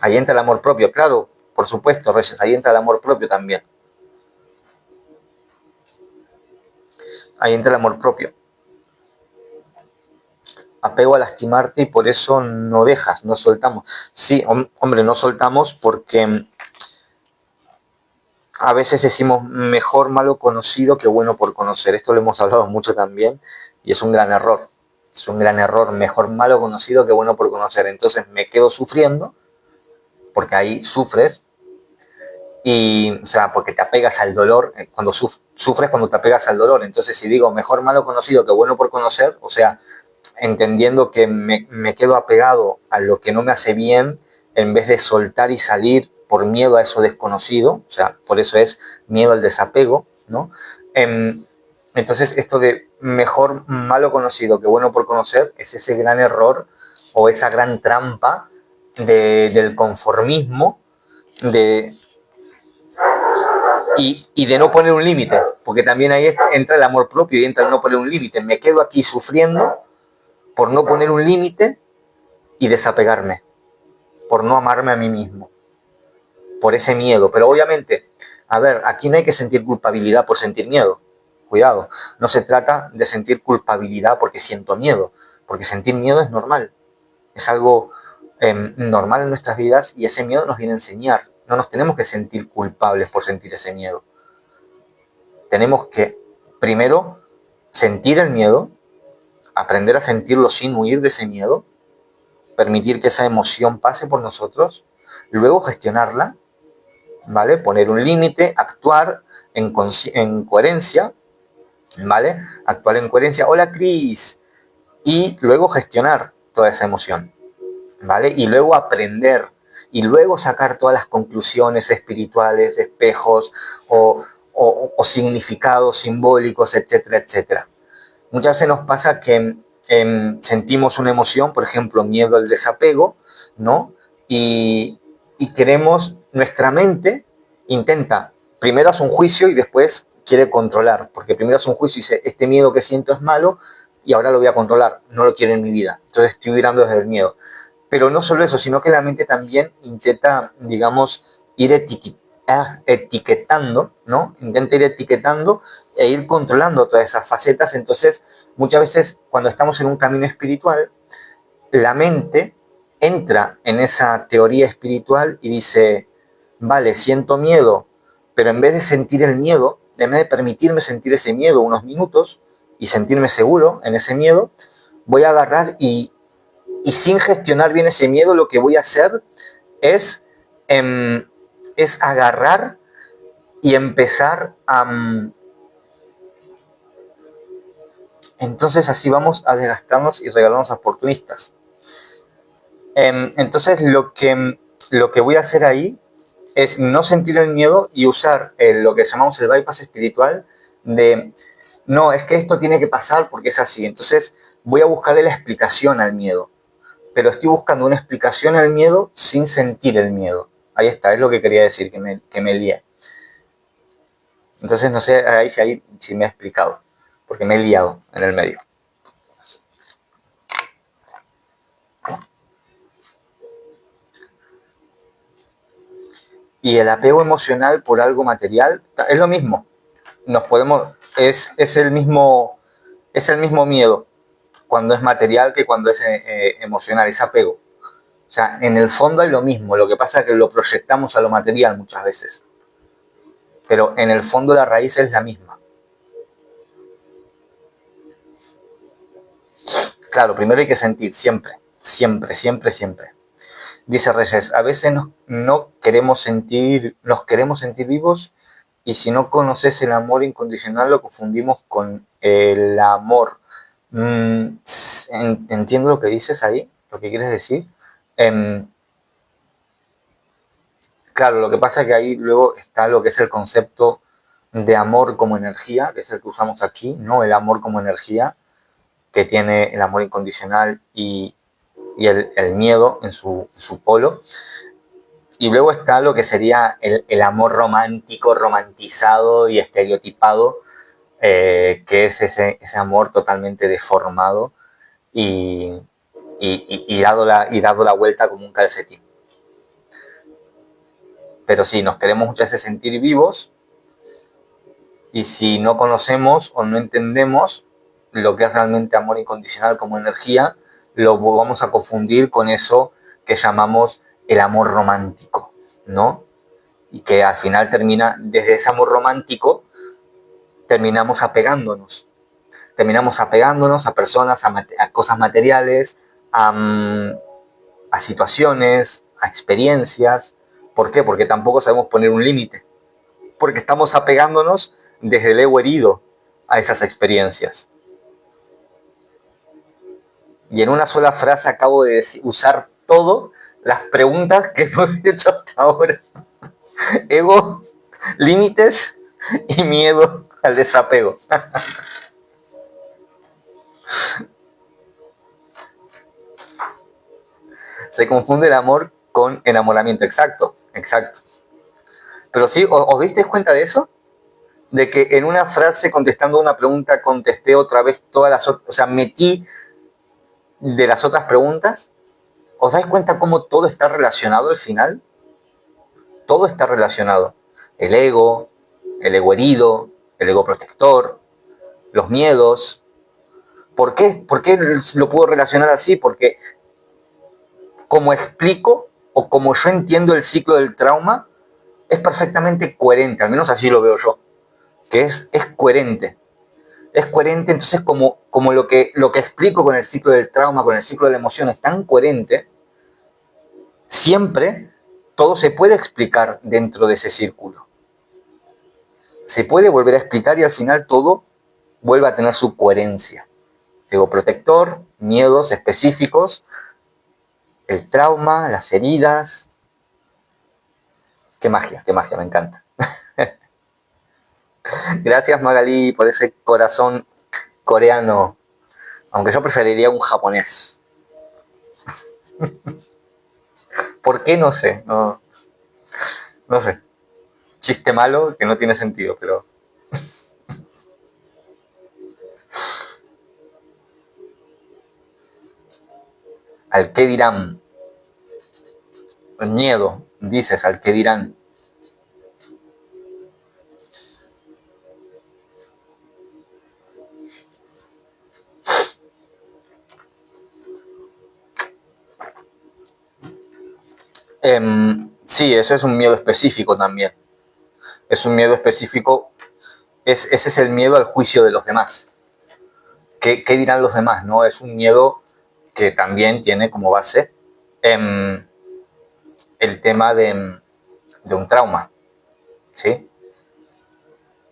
Ahí entra el amor propio, claro, por supuesto, Reyes, ahí entra el amor propio también. Ahí entra el amor propio. Apego a lastimarte y por eso no dejas, no soltamos. Sí, hombre, no soltamos porque a veces decimos mejor malo conocido que bueno por conocer. Esto lo hemos hablado mucho también y es un gran error. Es un gran error, mejor malo conocido que bueno por conocer. Entonces me quedo sufriendo, porque ahí sufres, y, o sea, porque te apegas al dolor, cuando sufres cuando te apegas al dolor. Entonces, si digo mejor malo conocido que bueno por conocer, o sea, entendiendo que me quedo apegado a lo que no me hace bien, en vez de soltar y salir por miedo a eso desconocido, o sea, por eso es miedo al desapego, ¿no? Entonces, esto de mejor malo conocido que bueno por conocer es ese gran error o esa gran trampa del conformismo de y de no poner un límite, porque también ahí entra el amor propio y entra el no poner un límite. Me quedo aquí sufriendo por no poner un límite y desapegarme, por no amarme a mí mismo, por ese miedo. Pero obviamente, a ver, aquí no hay que sentir culpabilidad por sentir miedo. Cuidado, no se trata de sentir culpabilidad porque siento miedo, porque sentir miedo es normal, es algo normal en nuestras vidas y ese miedo nos viene a enseñar. No nos tenemos que sentir culpables por sentir ese miedo. Tenemos que, primero, sentir el miedo, aprender a sentirlo sin huir de ese miedo, permitir que esa emoción pase por nosotros, luego gestionarla, ¿vale? Poner un límite, actuar en coherencia, ¿vale? Actuar en coherencia. Hola, Cris. Y luego gestionar toda esa emoción, ¿vale? Y luego aprender y luego sacar todas las conclusiones espirituales, espejos o significados simbólicos, etcétera, etcétera. Muchas veces nos pasa que sentimos una emoción, por ejemplo, miedo al desapego, ¿no? Y queremos, nuestra mente intenta, primero hace un juicio y después quiere controlar, porque primero hace un juicio y dice, este miedo que siento es malo y ahora lo voy a controlar, no lo quiero en mi vida. Entonces estoy vibrando desde el miedo. Pero no solo eso, sino que la mente también intenta, digamos, ir etiquetando, ¿no? Intenta ir etiquetando e ir controlando todas esas facetas. Entonces, muchas veces cuando estamos en un camino espiritual, la mente entra en esa teoría espiritual y dice, vale, siento miedo, pero en vez de sentir el miedo, en vez de permitirme sentir ese miedo unos minutos y sentirme seguro en ese miedo, voy a agarrar y sin gestionar bien ese miedo, lo que voy a hacer es, es agarrar y empezar a... entonces así vamos a desgastarnos y regalarnos a oportunistas. Entonces lo que voy a hacer ahí es no sentir el miedo y usar lo que llamamos el bypass espiritual de, no, es que esto tiene que pasar porque es así. Entonces voy a buscarle la explicación al miedo, pero estoy buscando una explicación al miedo sin sentir el miedo. Ahí está, es lo que quería decir, que me lié. Entonces no sé ahí si me he explicado, porque me he liado en el medio. Y el apego emocional por algo material es lo mismo. Nos podemos, es el mismo miedo cuando es material que cuando es emocional, es apego. O sea, en el fondo hay lo mismo, lo que pasa es que lo proyectamos a lo material muchas veces. Pero en el fondo la raíz es la misma. Claro, primero hay que sentir, siempre, siempre, siempre, siempre. Dice Reyes, a veces no queremos nos queremos sentir vivos y si no conoces el amor incondicional lo confundimos con el amor. Entiendo lo que dices ahí, lo que quieres decir. Claro, lo que pasa es que ahí luego está lo que es el concepto de amor como energía, que es el que usamos aquí, ¿no? El amor como energía, que tiene el amor incondicional y el miedo en su polo. Y luego está lo que sería el amor romántico, romantizado y estereotipado, que es ese amor totalmente deformado y, y dado la vuelta como un calcetín. Pero sí, nos queremos muchas veces sentir vivos y si no conocemos o no entendemos lo que es realmente amor incondicional como energía, lo vamos a confundir con eso que llamamos el amor romántico, ¿no? Y que al final termina, desde ese amor romántico, terminamos apegándonos. Terminamos apegándonos a personas, a cosas materiales, a situaciones, a experiencias. ¿Por qué? Porque tampoco sabemos poner un límite. Porque estamos apegándonos desde el ego herido a esas experiencias. Y en una sola frase acabo de usar todo las preguntas que hemos hecho hasta ahora. Ego, límites y miedo al desapego. Se confunde el amor con enamoramiento. Exacto, exacto. Pero sí, ¿os diste cuenta de eso? De que en una frase contestando una pregunta contesté otra vez todas las otras, o sea, metí de las otras preguntas. ¿Os dais cuenta cómo todo está relacionado al final? Todo está relacionado. El ego herido, el ego protector, los miedos. ¿Por qué lo puedo relacionar así? Porque como explico o como yo entiendo el ciclo del trauma, es perfectamente coherente, al menos así lo veo yo, que es coherente. Es coherente, entonces como lo que explico con el ciclo del trauma, con el ciclo de la emoción es tan coherente, siempre todo se puede explicar dentro de ese círculo. Se puede volver a explicar y al final todo vuelve a tener su coherencia. Ego protector, miedos específicos, el trauma, las heridas. Qué magia, me encanta. Gracias Magalí por ese corazón coreano, aunque yo preferiría un japonés. ¿Por qué? No sé, no sé. Chiste malo que no tiene sentido, pero... ¿Al qué dirán? El miedo, dices, al qué dirán. Sí, eso es un miedo específico también. Es un miedo específico, ese es el miedo al juicio de los demás. ¿Qué dirán los demás? ¿No? Es un miedo que también tiene como base el tema de un trauma, ¿sí?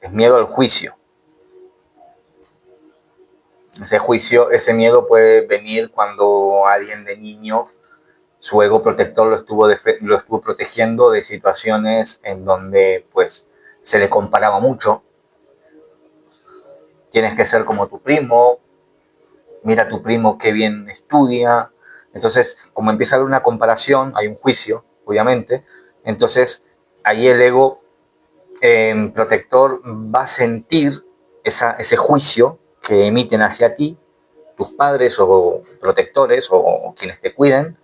Es miedo al juicio. Ese juicio, ese miedo puede venir cuando alguien de niño, su ego protector lo estuvo protegiendo de situaciones en donde pues se le comparaba mucho. Tienes que ser como tu primo, mira a tu primo qué bien estudia. Entonces, como empieza a haber una comparación, hay un juicio, obviamente. Entonces, ahí el ego protector va a sentir ese juicio que emiten hacia ti, tus padres o protectores o quienes te cuiden,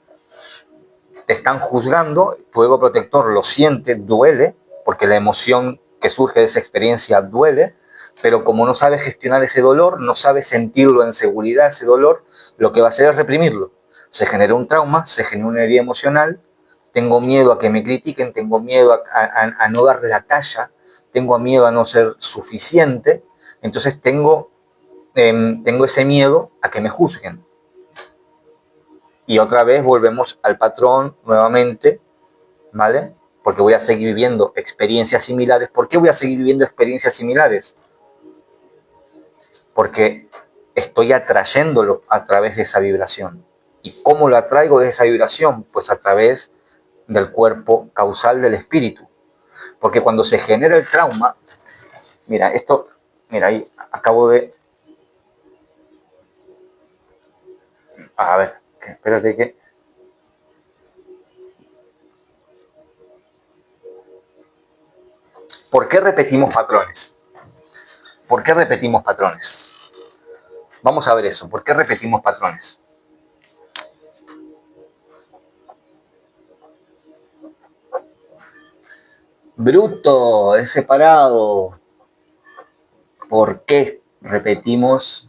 te están juzgando, tu ego protector lo siente, duele, porque la emoción que surge de esa experiencia duele, pero como no sabe gestionar ese dolor, no sabe sentirlo en seguridad, ese dolor, lo que va a hacer es reprimirlo. Se genera un trauma, se genera una herida emocional, tengo miedo a que me critiquen, tengo miedo a no darle la talla, tengo miedo a no ser suficiente, entonces tengo ese miedo a que me juzguen. Y otra vez volvemos al patrón nuevamente, ¿vale? Porque voy a seguir viviendo experiencias similares. ¿Por qué voy a seguir viviendo experiencias similares? Porque estoy atrayéndolo a través de esa vibración. ¿Y cómo lo atraigo de esa vibración? Pues a través del cuerpo causal del espíritu. Porque cuando se genera el trauma, mira, ahí acabo de... A ver, espérate que... ¿Por qué repetimos patrones? ¿Por qué repetimos patrones? Vamos a ver eso. ¿Por qué repetimos patrones? Bruto, es separado. ¿Por qué repetimos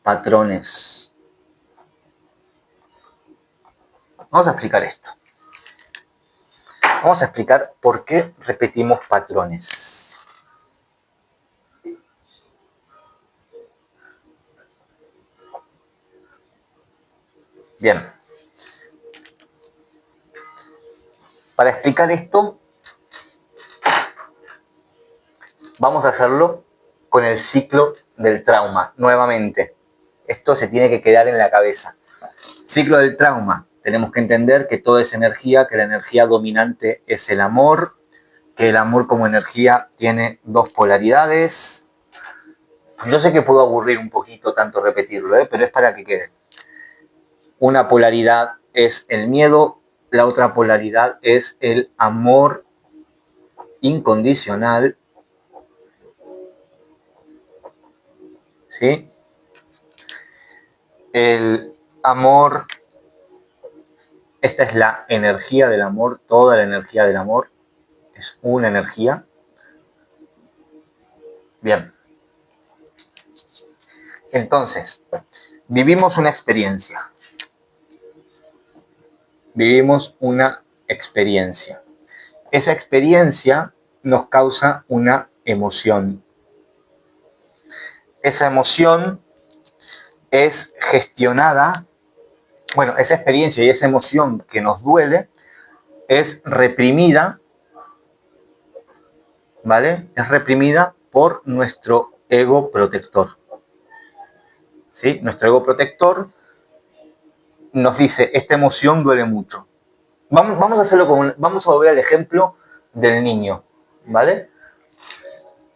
patrones? Vamos a explicar esto. Vamos a explicar por qué repetimos patrones. Bien. Para explicar esto, vamos a hacerlo con el ciclo del trauma, nuevamente. Esto se tiene que quedar en la cabeza. Ciclo del trauma. Tenemos que entender que todo es energía, que la energía dominante es el amor, que el amor como energía tiene dos polaridades. Yo sé que puedo aburrir un poquito tanto repetirlo, pero es para que quede. Una polaridad es el miedo, la otra polaridad es el amor incondicional, ¿sí? El amor, esta es la energía del amor, toda la energía del amor es una energía. Bien. Entonces, vivimos una experiencia. Vivimos una experiencia. Esa experiencia nos causa una emoción. Esa emoción es gestionada, bueno, esa experiencia y esa emoción que nos duele es reprimida, ¿vale? Es reprimida por nuestro ego protector. ¿Sí? Nuestro ego protector nos dice, esta emoción duele mucho. Vamos a hacerlo vamos a volver al ejemplo del niño, ¿vale?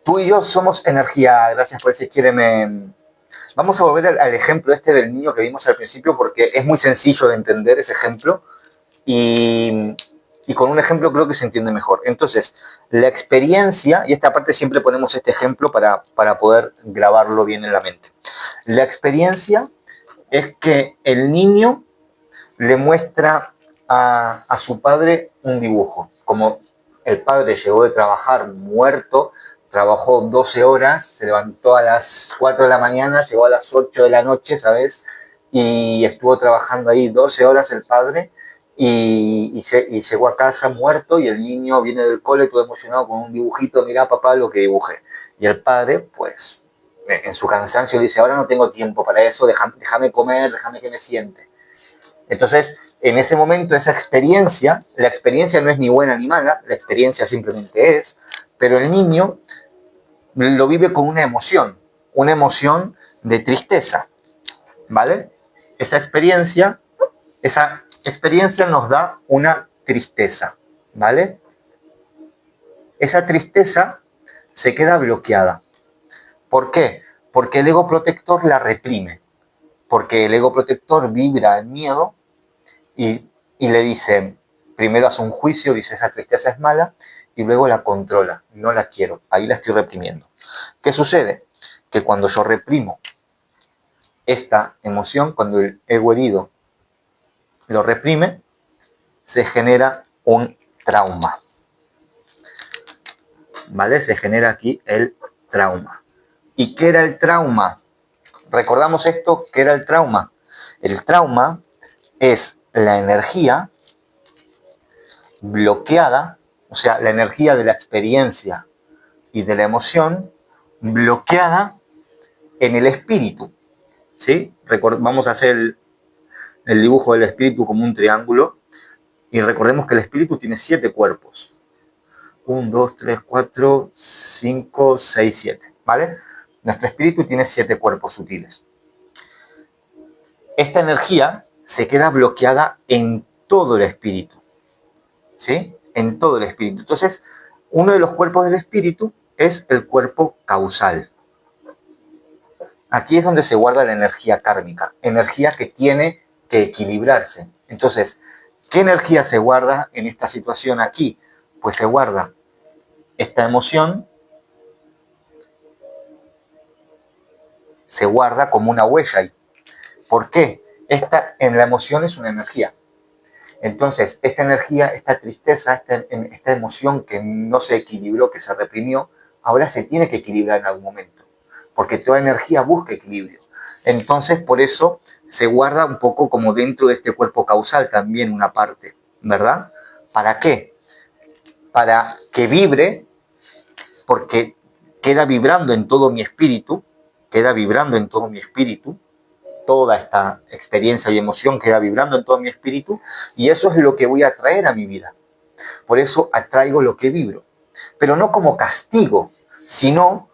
Tú y yo somos energía, gracias por decir, quiéreme. Vamos a volver al ejemplo este del niño que vimos al principio porque es muy sencillo de entender ese ejemplo y con un ejemplo creo que se entiende mejor. Entonces, la experiencia, y esta parte siempre ponemos este ejemplo para poder grabarlo bien en la mente. La experiencia es que el niño le muestra a su padre un dibujo. Como el padre llegó de trabajar muerto, trabajó 12 horas, se levantó a las 4 de la mañana, llegó a las 8 de la noche, ¿sabes? Y estuvo trabajando ahí 12 horas el padre y llegó a casa muerto y el niño viene del cole todo emocionado con un dibujito, mira papá lo que dibujé. Y el padre, pues, en su cansancio dice, ahora no tengo tiempo para eso, déjame comer, déjame que me siente. Entonces, en ese momento, esa experiencia, la experiencia no es ni buena ni mala, la experiencia simplemente es, pero el niño lo vive con una emoción de tristeza, ¿vale? Esa experiencia nos da una tristeza, ¿vale? Esa tristeza se queda bloqueada. ¿Por qué? Porque el ego protector la reprime, porque el ego protector vibra en miedo y le dice, primero hace un juicio, dice esa tristeza es mala, y luego la controla, no la quiero, ahí la estoy reprimiendo. ¿Qué sucede? Que cuando yo reprimo esta emoción, cuando el ego herido lo reprime, se genera un trauma. ¿Vale? Se genera aquí el trauma. ¿Y qué era el trauma? ¿Recordamos esto? ¿Qué era el trauma? El trauma es la energía bloqueada, o sea, la energía de la experiencia y de la emoción bloqueada en el espíritu. ¿Sí? Vamos a hacer el dibujo del espíritu como un triángulo y recordemos que el espíritu tiene 7 cuerpos. 1, 2, 3, 4, 5, 6, 7. ¿Vale? Nuestro espíritu tiene 7 cuerpos sutiles. Esta energía se queda bloqueada en todo el espíritu. ¿Sí? En todo el espíritu. Entonces, uno de los cuerpos del espíritu es el cuerpo causal. Aquí es donde se guarda la energía kármica, energía que tiene que equilibrarse. Entonces, ¿qué energía se guarda en esta situación aquí? Pues se guarda esta emoción, se guarda como una huella ahí. ¿Por qué? En la emoción es una energía. Entonces, esta energía, esta tristeza, esta emoción que no se equilibró, que se reprimió, ahora se tiene que equilibrar en algún momento, porque toda energía busca equilibrio. Entonces, por eso se guarda un poco como dentro de este cuerpo causal también una parte, ¿verdad? ¿Para qué? Para que vibre, porque queda vibrando en todo mi espíritu, toda esta experiencia y emoción queda vibrando en todo mi espíritu, y eso es lo que voy a traer a mi vida. Por eso atraigo lo que vibro, pero no como castigo, sino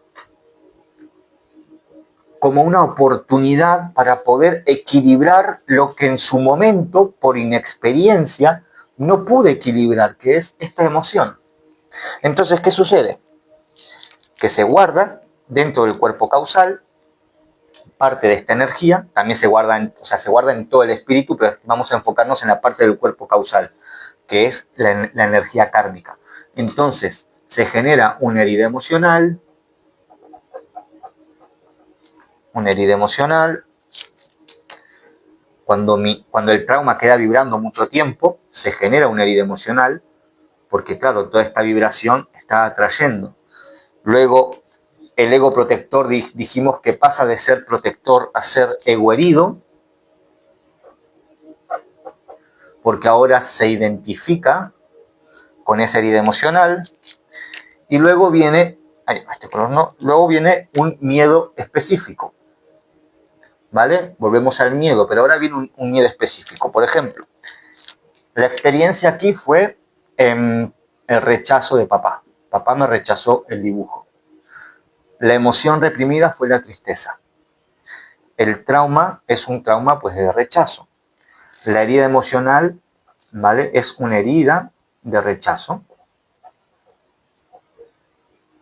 como una oportunidad para poder equilibrar lo que en su momento, por inexperiencia, no pude equilibrar, que es esta emoción. Entonces, ¿qué sucede? Que se guarda dentro del cuerpo causal, parte de esta energía, también se guarda en todo el espíritu, pero vamos a enfocarnos en la parte del cuerpo causal, que es la energía kármica. Entonces, se genera una herida emocional, cuando el trauma queda vibrando mucho tiempo, se genera una herida emocional, porque claro, toda esta vibración está atrayendo. Luego, el ego protector, dijimos que pasa de ser protector a ser ego herido, porque ahora se identifica con esa herida emocional. Y luego viene, este color no, luego viene un miedo específico, ¿vale? Volvemos al miedo, pero ahora viene un miedo específico. Por ejemplo, la experiencia aquí fue el rechazo de papá. Papá me rechazó el dibujo. La emoción reprimida fue la tristeza. El trauma es un trauma pues de rechazo. La herida emocional, ¿vale? Es una herida de rechazo.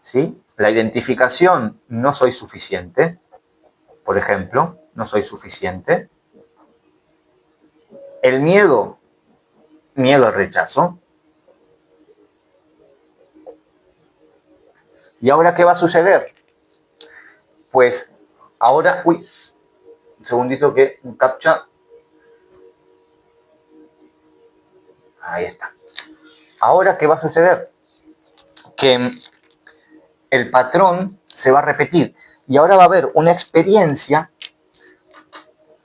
¿Sí? La identificación, no soy suficiente. Por ejemplo, no soy suficiente. El miedo, miedo al rechazo. ¿Y ahora qué va a suceder? Pues ahora, un segundito que un captcha. Ahí está. Ahora, ¿qué va a suceder? Que el patrón se va a repetir y ahora va a haber una experiencia.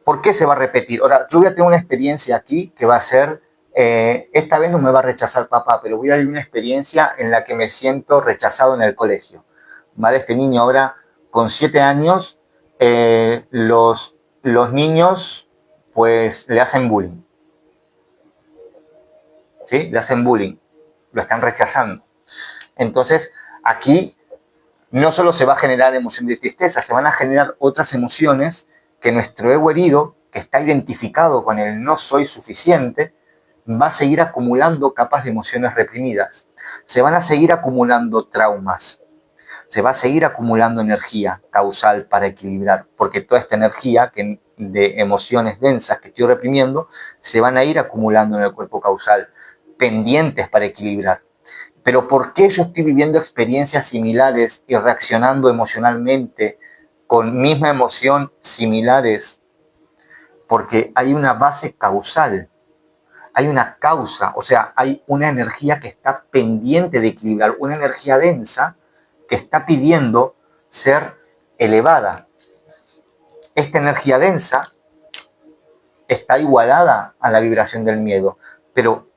¿Por qué se va a repetir? Ahora, yo voy a tener una experiencia aquí que va a ser, esta vez no me va a rechazar papá, pero voy a vivir una experiencia en la que me siento rechazado en el colegio. ¿Vale? Este niño ahora, con 7 años, los niños pues le hacen bullying. ¿Sí? Le hacen bullying. Lo están rechazando. Entonces, aquí no solo se va a generar emoción de tristeza, se van a generar otras emociones que nuestro ego herido, que está identificado con el no soy suficiente, va a seguir acumulando capas de emociones reprimidas. Se van a seguir acumulando traumas. Se va a seguir acumulando energía causal para equilibrar, porque toda esta energía de emociones densas que estoy reprimiendo se van a ir acumulando en el cuerpo causal, pendientes para equilibrar. Pero ¿por qué yo estoy viviendo experiencias similares y reaccionando emocionalmente con misma emoción similares? Porque hay una base causal, hay una causa, o sea, hay una energía que está pendiente de equilibrar, una energía densa que está pidiendo ser elevada. Esta energía densa está igualada a la vibración del miedo, pero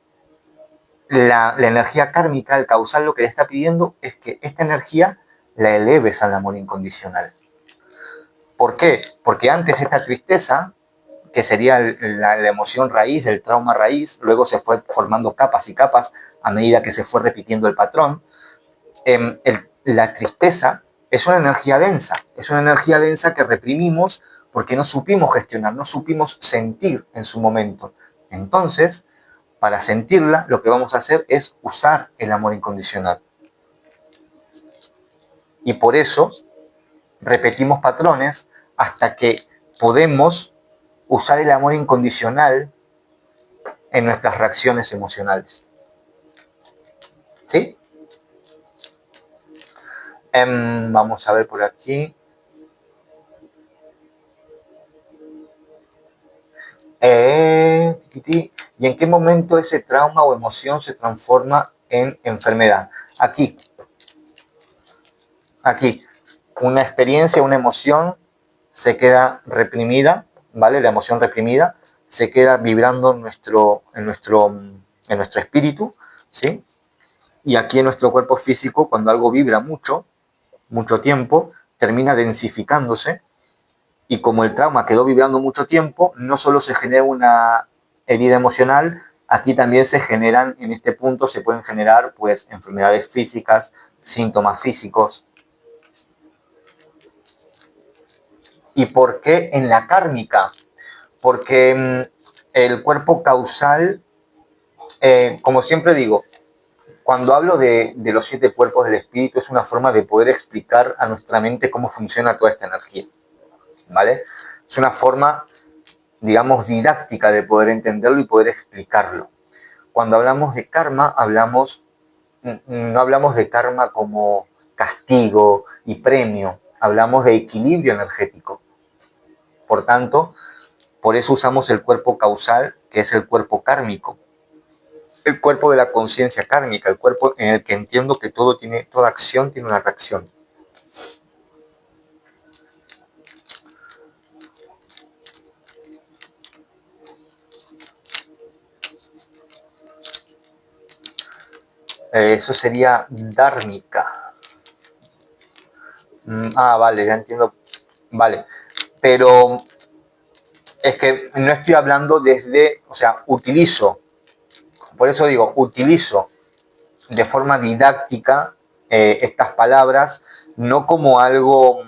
la energía kármica, el causal, lo que le está pidiendo es que esta energía la eleves al amor incondicional. ¿Por qué? Porque antes esta tristeza, que sería la emoción raíz, el trauma raíz, luego se fue formando capas y capas a medida que se fue repitiendo el patrón. La tristeza es una energía densa que reprimimos porque no supimos gestionar, no supimos sentir en su momento. Entonces, para sentirla, lo que vamos a hacer es usar el amor incondicional. Y por eso repetimos patrones hasta que podemos usar el amor incondicional en nuestras reacciones emocionales. ¿Sí? Vamos a ver por aquí. ¿Y en qué momento ese trauma o emoción se transforma en enfermedad? Aquí. Una experiencia, una emoción se queda reprimida, ¿vale? La emoción reprimida se queda vibrando en nuestro espíritu, ¿sí? Y aquí en nuestro cuerpo físico, cuando algo vibra mucho tiempo, termina densificándose. Y como el trauma quedó vibrando mucho tiempo, no solo se genera una herida emocional, aquí también se generan, en este punto se pueden generar pues enfermedades físicas, síntomas físicos. ¿Y por qué en la kármica? Porque el cuerpo causal, como siempre digo, cuando hablo de los 7 cuerpos del espíritu, es una forma de poder explicar a nuestra mente cómo funciona toda esta energía. ¿vale? Es una forma, digamos, didáctica de poder entenderlo y poder explicarlo. Cuando hablamos de karma, no hablamos de karma como castigo y premio, hablamos de equilibrio energético. Por tanto, por eso usamos el cuerpo causal, que es el cuerpo kármico, el cuerpo de la conciencia kármica, el cuerpo en el que entiendo que toda acción tiene una reacción. Eso sería dármica. Vale, ya entiendo. Vale, pero es que no estoy hablando o sea, por eso digo, utilizo de forma didáctica estas palabras, no como algo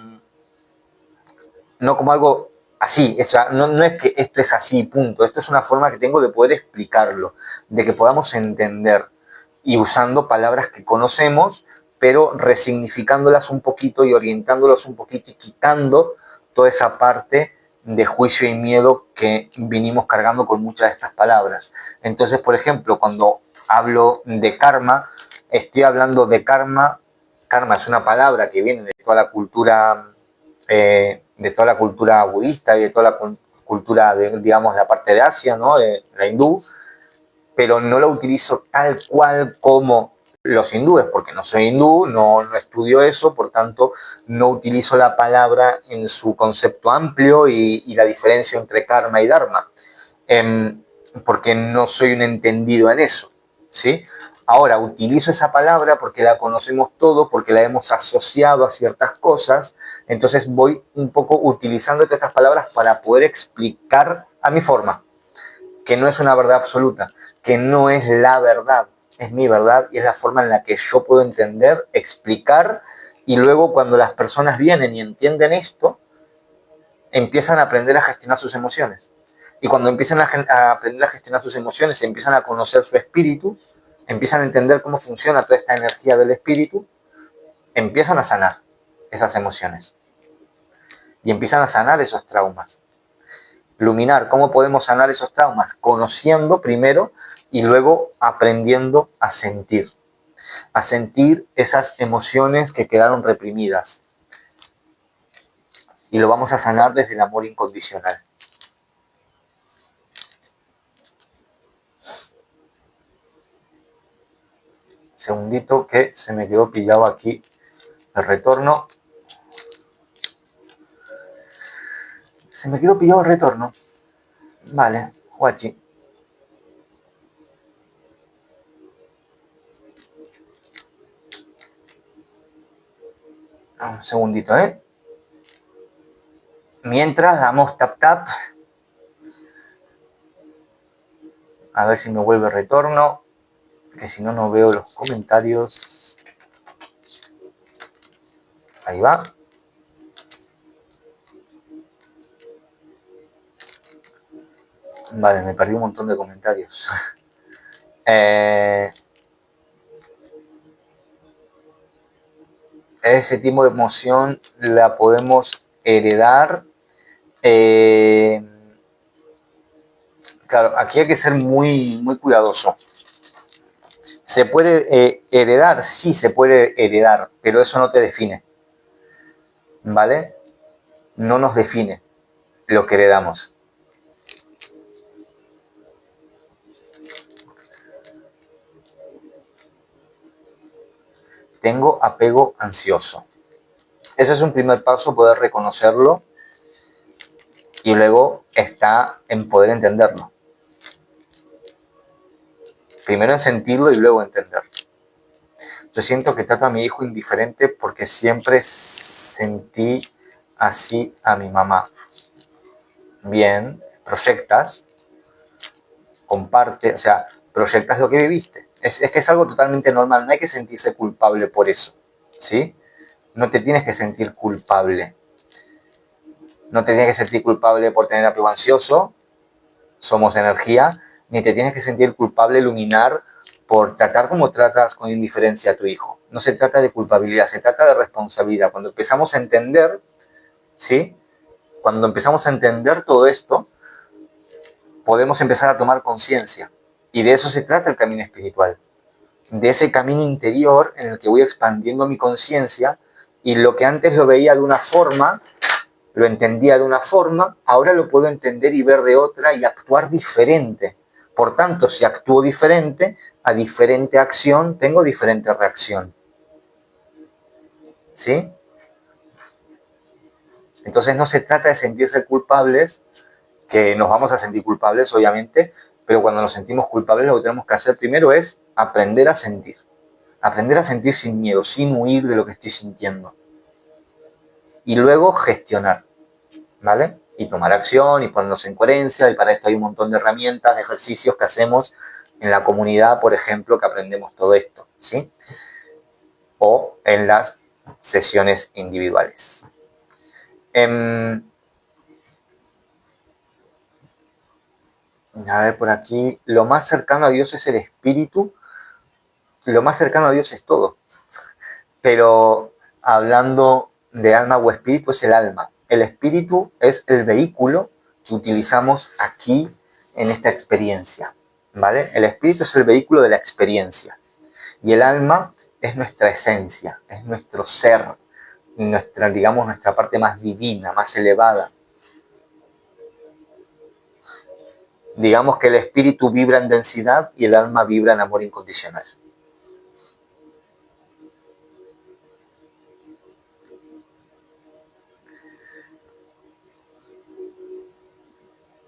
así, o sea, no es que esto es así, punto. Esto es una forma que tengo de poder explicarlo, de que podamos entender y usando palabras que conocemos, pero resignificándolas un poquito y orientándolas un poquito y quitando toda esa parte de juicio y miedo que vinimos cargando con muchas de estas palabras. Entonces, por ejemplo, cuando hablo de karma, estoy hablando de karma. Karma es una palabra que viene de toda la cultura budista y de toda la cultura, digamos, de la parte de Asia, ¿no? De la hindú, pero no la utilizo tal cual como los hindúes, porque no soy hindú, no estudio eso, por tanto, no utilizo la palabra en su concepto amplio y la diferencia entre karma y dharma, porque no soy un entendido en eso, ¿sí? Ahora, utilizo esa palabra porque la conocemos todo, porque la hemos asociado a ciertas cosas, entonces voy un poco utilizando todas estas palabras para poder explicar a mi forma, que no es una verdad absoluta, que no es la verdad, es mi verdad y es la forma en la que yo puedo entender, explicar, y luego cuando las personas vienen y entienden esto, empiezan a aprender a gestionar sus emociones. Y cuando empiezan a aprender a gestionar sus emociones, empiezan a conocer su espíritu, empiezan a entender cómo funciona toda esta energía del espíritu, empiezan a sanar esas emociones y empiezan a sanar esos traumas. Luminar, ¿cómo podemos sanar esos traumas? Conociendo primero y luego aprendiendo a sentir esas emociones que quedaron reprimidas. Y lo vamos a sanar desde el amor incondicional. Segundito que se me quedó pillado aquí el retorno. Se me quedó pillado el retorno. Vale, guachi. Un segundito, ¿eh? Mientras damos tap tap. A ver si me vuelve retorno. Que si no, no veo los comentarios. Ahí va. Vale, me perdí un montón de comentarios. Ese tipo de emoción la podemos heredar. Claro, aquí hay que ser muy, muy cuidadoso. ¿Se puede heredar? Sí, se puede heredar, pero eso no te define. ¿Vale? No nos define lo que heredamos. Tengo apego ansioso. Ese es un primer paso, poder reconocerlo, y luego está en poder entenderlo. Primero en sentirlo y luego entenderlo. Yo siento que trato a mi hijo indiferente porque siempre sentí así a mi mamá. Bien, proyectas, comparte, o sea, proyectas lo que viviste. Es que es algo totalmente normal, no hay que sentirse culpable por eso, ¿sí? No te tienes que sentir culpable. No te tienes que sentir culpable por tener apego ansioso, somos energía, ni te tienes que sentir culpable, luminar, por tratar como tratas con indiferencia a tu hijo. No se trata de culpabilidad, se trata de responsabilidad. Cuando empezamos a entender, ¿sí? Cuando empezamos a entender todo esto, podemos empezar a tomar conciencia. Y de eso se trata el camino espiritual. De ese camino interior en el que voy expandiendo mi conciencia y lo que antes lo veía de una forma, lo entendía de una forma, ahora lo puedo entender y ver de otra y actuar diferente. Por tanto, si actúo diferente, a diferente acción tengo diferente reacción. ¿Sí? Entonces no se trata de sentirse culpables, que nos vamos a sentir culpables, obviamente, pero cuando nos sentimos culpables lo que tenemos que hacer primero es aprender a sentir. Aprender a sentir sin miedo, sin huir de lo que estoy sintiendo. Y luego gestionar, ¿vale? Y tomar acción y ponernos en coherencia, y para esto hay un montón de herramientas, de ejercicios que hacemos en la comunidad, por ejemplo, que aprendemos todo esto, ¿sí? O en las sesiones individuales. A ver, por aquí, lo más cercano a Dios es el espíritu, lo más cercano a Dios es todo. Pero hablando de alma o espíritu, es el alma. El espíritu es el vehículo que utilizamos aquí en esta experiencia, ¿vale? El espíritu es el vehículo de la experiencia. Y el alma es nuestra esencia, es nuestro ser, nuestra, digamos, nuestra parte más divina, más elevada. Digamos que el espíritu vibra en densidad y el alma vibra en amor incondicional.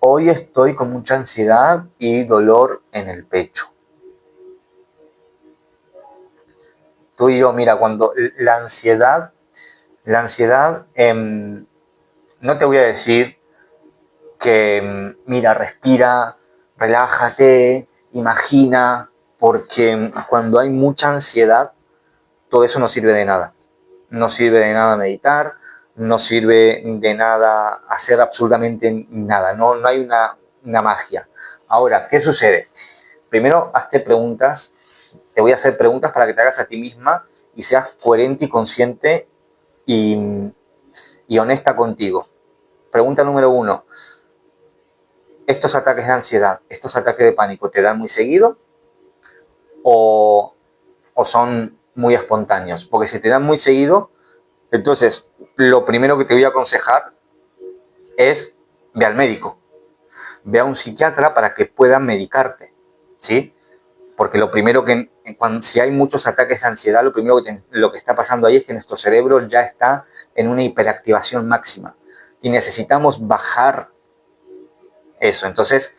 Hoy estoy con mucha ansiedad y dolor en el pecho. Tú y yo, mira, cuando la ansiedad, no te voy a decir que, mira, respira, relájate, imagina, porque cuando hay mucha ansiedad, todo eso no sirve de nada. No sirve de nada meditar, no sirve de nada hacer absolutamente nada, no hay una magia. Ahora, ¿qué sucede? Primero, hazte preguntas, te voy a hacer preguntas para que te hagas a ti misma y seas coherente y consciente y honesta contigo. Pregunta número 1. ¿Estos ataques de ansiedad, estos ataques de pánico, te dan muy seguido o son muy espontáneos? Porque si te dan muy seguido, entonces lo primero que te voy a aconsejar es ve al médico, ve a un psiquiatra para que pueda medicarte, ¿sí? Porque lo primero que, si hay muchos ataques de ansiedad, lo primero lo que está pasando ahí es que nuestro cerebro ya está en una hiperactivación máxima y necesitamos bajar eso. Entonces,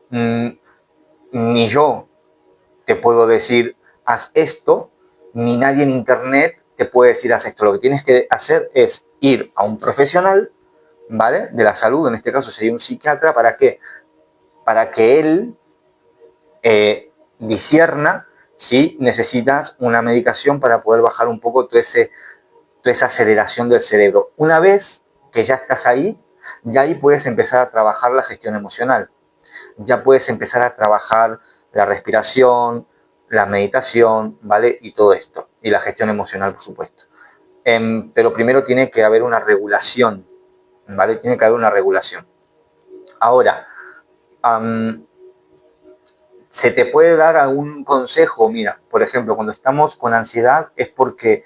ni yo te puedo decir haz esto, ni nadie en internet te puede decir haz esto. Lo que tienes que hacer es ir a un profesional, ¿vale? De la salud, en este caso sería un psiquiatra, ¿para qué? Para que él discierna si necesitas una medicación para poder bajar un poco toda esa aceleración del cerebro. Una vez que ya estás ahí, ya ahí puedes empezar a trabajar la gestión emocional. Ya puedes empezar a trabajar la respiración, la meditación, ¿vale? Y todo esto. Y la gestión emocional, por supuesto. Pero primero tiene que haber una regulación, ¿vale? Tiene que haber una regulación. Ahora, ¿se te puede dar algún consejo? Mira, por ejemplo, cuando estamos con ansiedad es porque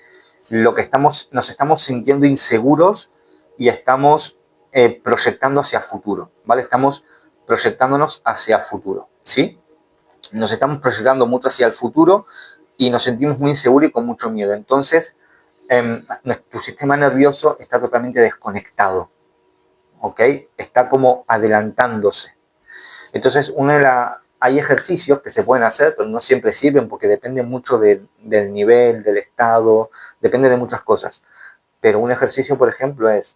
nos estamos sintiendo inseguros y estamos proyectando hacia futuro, ¿vale? Estamos proyectándonos hacia futuro, ¿sí? Nos estamos proyectando mucho hacia el futuro y nos sentimos muy inseguros y con mucho miedo. Entonces, tu sistema nervioso está totalmente desconectado, ¿ok? Está como adelantándose. Entonces, hay ejercicios que se pueden hacer, pero no siempre sirven porque depende mucho del nivel, del estado, depende de muchas cosas. Pero un ejercicio, por ejemplo, es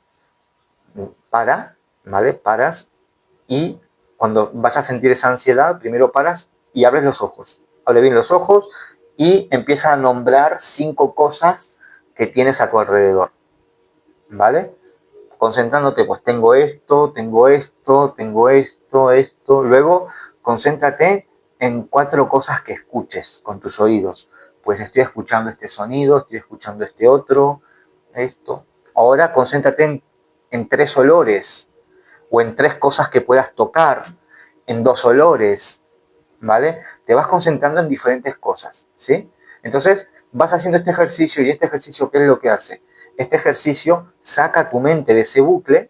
¿vale? Paras y cuando vas a sentir esa ansiedad, primero paras y abres los ojos. Abre bien los ojos y empieza a nombrar 5 cosas que tienes a tu alrededor, ¿vale? Concentrándote, pues tengo esto, tengo esto, tengo esto, esto. Luego, concéntrate en 4 cosas que escuches con tus oídos. Pues estoy escuchando este sonido, estoy escuchando este otro, esto. Ahora concéntrate en 3 olores, o en 3 cosas que puedas tocar, en 2 olores, ¿vale? Te vas concentrando en diferentes cosas, ¿sí? Entonces, vas haciendo este ejercicio, y este ejercicio, ¿qué es lo que hace? Este ejercicio saca tu mente de ese bucle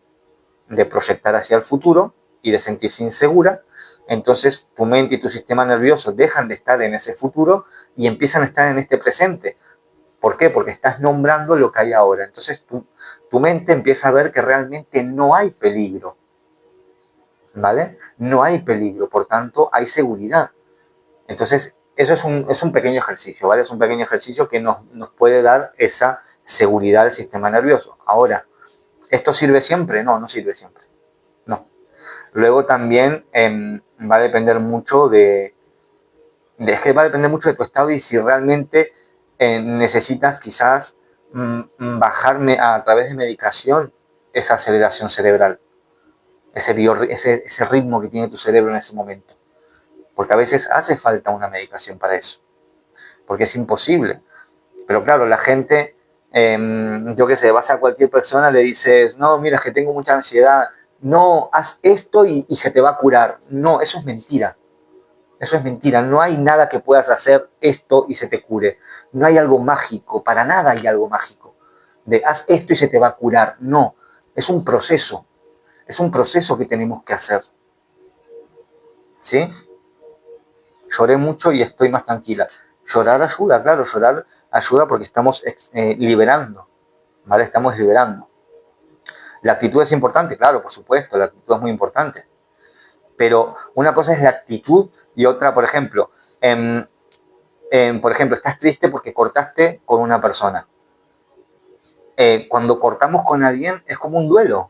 de proyectar hacia el futuro y de sentirse insegura. Entonces, tu mente y tu sistema nervioso dejan de estar en ese futuro y empiezan a estar en este presente. ¿Por qué? Porque estás nombrando lo que hay ahora. Entonces, tu mente empieza a ver que realmente no hay peligro, ¿vale? No hay peligro, por tanto, hay seguridad. Entonces, eso es un pequeño ejercicio, ¿vale? Es un pequeño ejercicio que nos puede dar esa seguridad al sistema nervioso. Ahora, ¿esto sirve siempre? No, no sirve siempre. No. Luego también va a depender mucho va a depender mucho de tu estado y si realmente necesitas quizás bajarme a través de medicación esa aceleración cerebral, ese ritmo que tiene tu cerebro en ese momento. Porque a veces hace falta una medicación para eso, porque es imposible. Pero claro, la gente, yo qué sé, vas a cualquier persona, le dices, no, mira, es que tengo mucha ansiedad, no, haz esto y se te va a curar. No, eso es mentira. Eso es mentira. No hay nada que puedas hacer esto y se te cure. No hay algo mágico, para nada hay algo mágico. De haz esto y se te va a curar. No, es un proceso. Es un proceso que tenemos que hacer. ¿Sí? Lloré mucho y estoy más tranquila. Llorar ayuda, claro, llorar ayuda porque estamos liberando, ¿vale? Estamos liberando. La actitud es importante, claro, por supuesto, la actitud es muy importante. Pero una cosa es la actitud y otra, por ejemplo, estás triste porque cortaste con una persona. Cuando cortamos con alguien es como un duelo.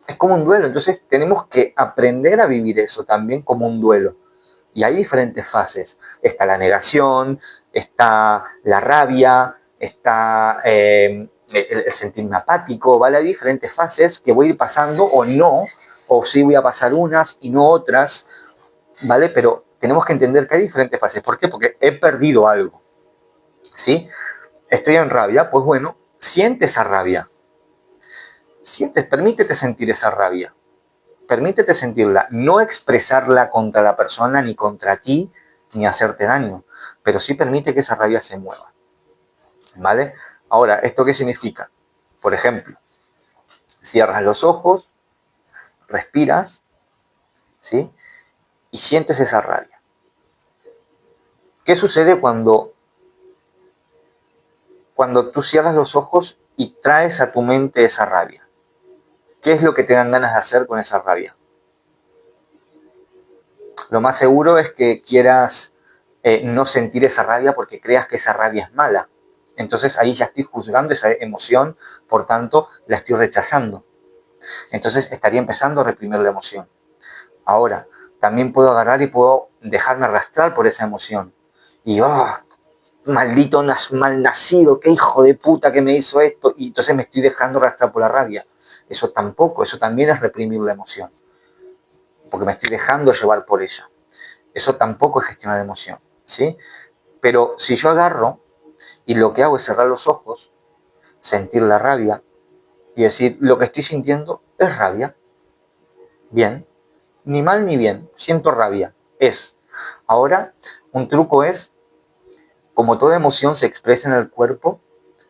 Es como un duelo, entonces tenemos que aprender a vivir eso también como un duelo. Y hay diferentes fases. Está la negación, está la rabia, está el sentirme apático, ¿vale? Hay diferentes fases que voy a ir pasando o no, o sí voy a pasar unas y no otras, ¿vale? Pero tenemos que entender que hay diferentes fases. ¿Por qué? Porque he perdido algo, ¿sí? Estoy en rabia, pues bueno, siente esa rabia. Permítete sentir esa rabia. Permítete sentirla, no expresarla contra la persona, ni contra ti, ni hacerte daño, pero sí permite que esa rabia se mueva, ¿vale? Ahora, ¿esto qué significa? Por ejemplo, cierras los ojos, respiras, ¿sí? Y sientes esa rabia. ¿Qué sucede cuando tú cierras los ojos y traes a tu mente esa rabia? ¿Qué es lo que te dan ganas de hacer con esa rabia? Lo más seguro es que quieras no sentir esa rabia porque creas que esa rabia es mala. Entonces ahí ya estoy juzgando esa emoción, por tanto la estoy rechazando. Entonces estaría empezando a reprimir la emoción. Ahora, también puedo agarrar y puedo dejarme arrastrar por esa emoción. Y, maldito malnacido, qué hijo de puta que me hizo esto. Y entonces me estoy dejando arrastrar por la rabia. Eso también es reprimir la emoción. Porque me estoy dejando llevar por ella. Eso tampoco es gestionar la emoción, ¿sí? Pero si yo agarro y lo que hago es cerrar los ojos, sentir la rabia y decir, lo que estoy sintiendo es rabia. Bien, ni mal ni bien, siento rabia, es. Ahora, un truco es, como toda emoción se expresa en el cuerpo,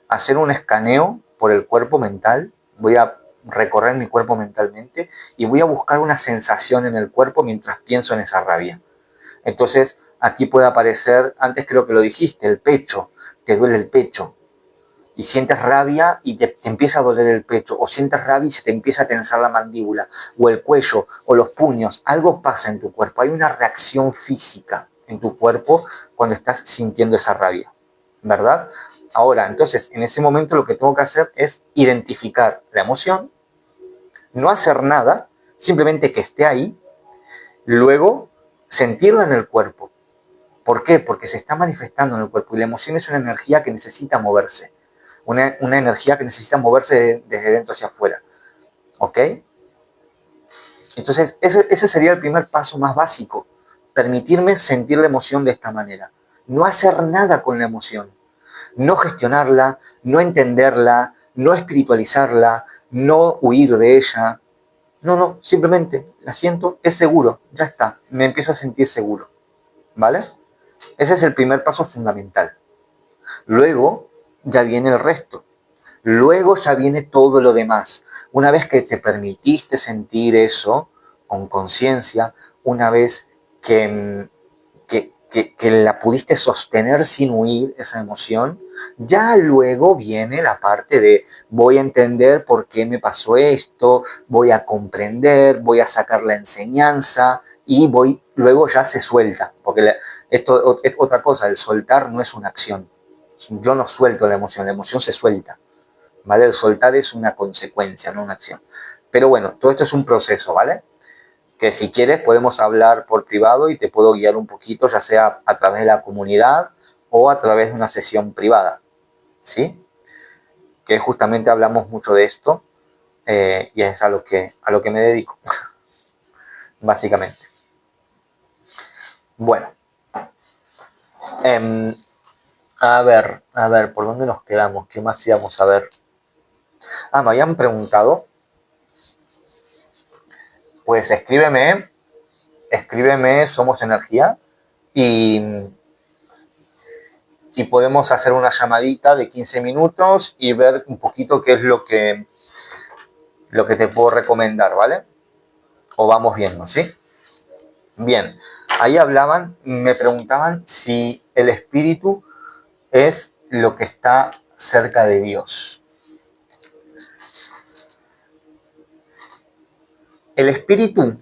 hacer un escaneo por el cuerpo mental. Voy a recorrer mi cuerpo mentalmente y voy a buscar una sensación en el cuerpo mientras pienso en esa rabia. Entonces, aquí puede aparecer, antes creo que lo dijiste, el pecho, te duele el pecho. Y sientes rabia y te empieza a doler el pecho, o sientes rabia y se te empieza a tensar la mandíbula, o el cuello, o los puños. Algo pasa en tu cuerpo, hay una reacción física en tu cuerpo cuando estás sintiendo esa rabia, ¿verdad? Ahora, entonces, en ese momento lo que tengo que hacer es identificar la emoción, no hacer nada, simplemente que esté ahí, luego sentirla en el cuerpo. ¿Por qué? Porque se está manifestando en el cuerpo y la emoción es una energía que necesita moverse. Una energía que necesita moverse desde dentro hacia afuera. ¿Ok? Entonces, ese sería el primer paso más básico. Permitirme sentir la emoción de esta manera. No hacer nada con la emoción. No gestionarla, no entenderla, no espiritualizarla, no huir de ella. No, no, simplemente la siento, es seguro, ya está, me empiezo a sentir seguro, ¿vale? Ese es el primer paso fundamental. Luego ya viene el resto. Luego ya viene todo lo demás. Una vez que te permitiste sentir eso con conciencia, una vez que la pudiste sostener sin huir esa emoción, ya luego viene la parte de voy a entender por qué me pasó esto, voy a comprender, voy a sacar la enseñanza y luego ya se suelta, porque esto es otra cosa, el soltar no es una acción. Yo no suelto la emoción se suelta. ¿Vale? El soltar es una consecuencia, no una acción. Pero bueno, todo esto es un proceso, ¿vale? Que si quieres podemos hablar por privado y te puedo guiar un poquito, ya sea a través de la comunidad o a través de una sesión privada, ¿sí? Que justamente hablamos mucho de esto y es a lo que me dedico, básicamente. Bueno, a ver, ¿por dónde nos quedamos? ¿Qué más íbamos a ver? Ah, me habían preguntado, pues escríbeme Somos Energía y, y podemos hacer una llamadita de 15 minutos y ver un poquito qué es lo que te puedo recomendar, ¿vale? O vamos viendo, ¿sí? Bien, ahí me preguntaban si el espíritu es lo que está cerca de Dios. El espíritu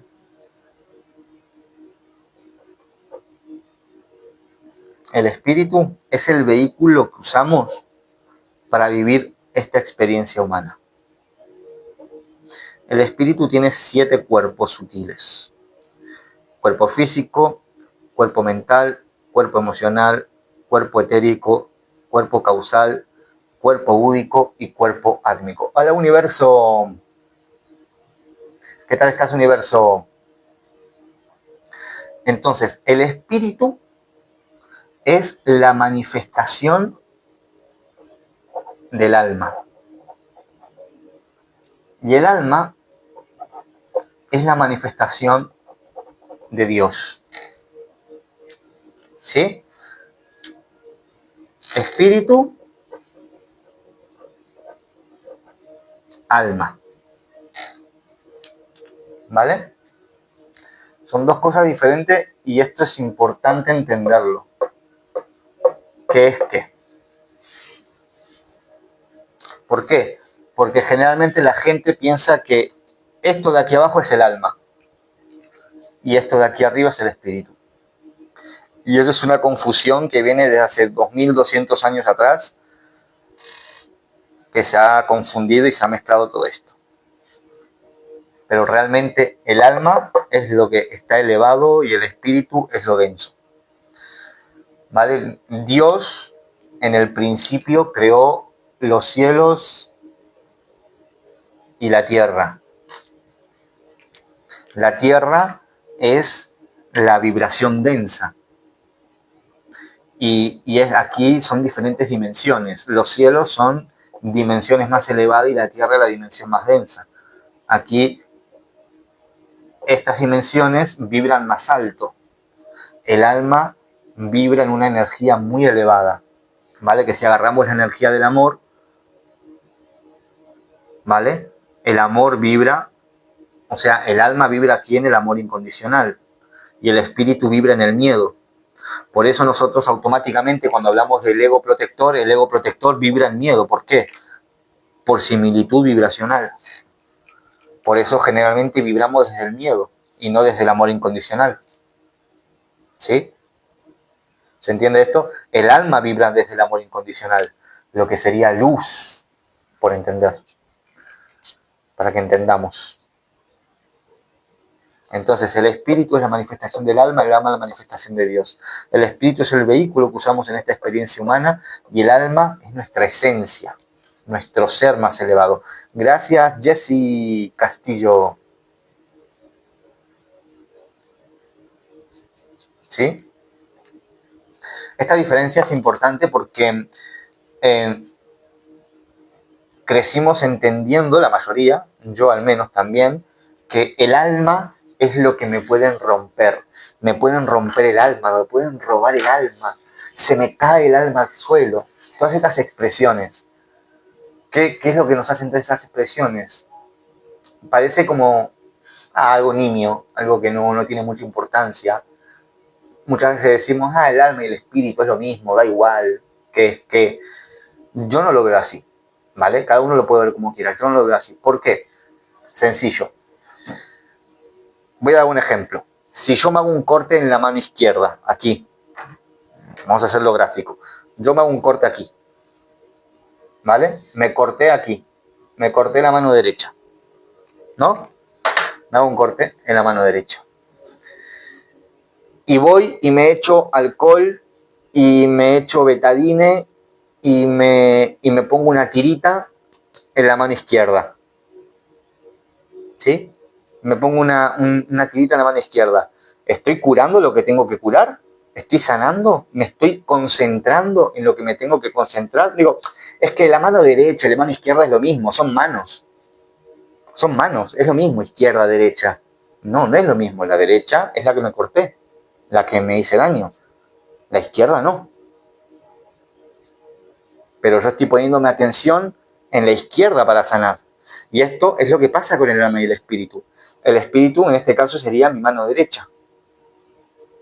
es el vehículo que usamos para vivir esta experiencia humana. El espíritu tiene 7 cuerpos sutiles. Cuerpo físico, cuerpo mental, cuerpo emocional, cuerpo etérico, cuerpo causal, cuerpo búdico y cuerpo átmico. Hola universo, ¿qué tal estás universo? Entonces, el espíritu es la manifestación del alma. Y el alma es la manifestación de Dios. ¿Sí? Espíritu, alma. ¿Vale? Son dos cosas diferentes y esto es importante entenderlo. ¿Qué es qué? ¿Por qué? Porque generalmente la gente piensa que esto de aquí abajo es el alma y esto de aquí arriba es el espíritu. Y eso es una confusión que viene de hace 2200 años atrás, que se ha confundido y se ha mezclado todo esto. Pero realmente el alma es lo que está elevado y el espíritu es lo denso. ¿Vale? Dios en el principio creó los cielos y la tierra. La tierra es la vibración densa. Y aquí son diferentes dimensiones. Los cielos son dimensiones más elevadas y la tierra es la dimensión más densa. Aquí estas dimensiones vibran más alto. El alma vibra en una energía muy elevada, ¿vale? Que si agarramos la energía del amor, ¿vale? El amor vibra, o sea, el alma vibra aquí en el amor incondicional y el espíritu vibra en el miedo. Por eso nosotros automáticamente cuando hablamos del ego protector, el ego protector vibra en miedo. ¿Por qué? Por similitud vibracional. Por eso generalmente vibramos desde el miedo y no desde el amor incondicional. ¿Sí? ¿Se entiende esto? El alma vibra desde el amor incondicional, lo que sería luz, por entender, para que entendamos. Entonces el espíritu es la manifestación del alma, el alma es la manifestación de Dios. El espíritu es el vehículo que usamos en esta experiencia humana y el alma es nuestra esencia, nuestro ser más elevado. Gracias, Jessy Castillo. ¿Sí? Esta diferencia es importante porque crecimos entendiendo, la mayoría, yo al menos también, que el alma es lo que me pueden romper. Me pueden romper el alma, me pueden robar el alma, se me cae el alma al suelo. Todas estas expresiones. ¿Qué es lo que nos hacen todas esas expresiones? Parece como algo nimio, algo que no tiene mucha importancia. Muchas veces decimos, el alma y el espíritu es lo mismo, da igual, que yo no lo veo así, ¿vale? Cada uno lo puede ver como quiera, yo no lo veo así. ¿Por qué? Sencillo. Voy a dar un ejemplo. Si yo me hago un corte en la mano izquierda, aquí, vamos a hacerlo gráfico, yo me hago un corte aquí, ¿vale? Me corté aquí, me corté la mano derecha, ¿no? Me hago un corte en la mano derecha. Y voy y me echo alcohol y me echo betadine y me pongo una tirita en la mano izquierda. ¿Sí? Me pongo una tirita en la mano izquierda. ¿Estoy curando lo que tengo que curar? ¿Estoy sanando? ¿Me estoy concentrando en lo que me tengo que concentrar? Digo, es que la mano derecha y la mano izquierda es lo mismo, son manos. Son manos, es lo mismo, izquierda, derecha. No es lo mismo. La derecha es la que me corté, la que me hice daño. La izquierda no. Pero yo estoy poniéndome atención en la izquierda para sanar. Y esto es lo que pasa con el alma y el espíritu. El espíritu en este caso sería mi mano derecha.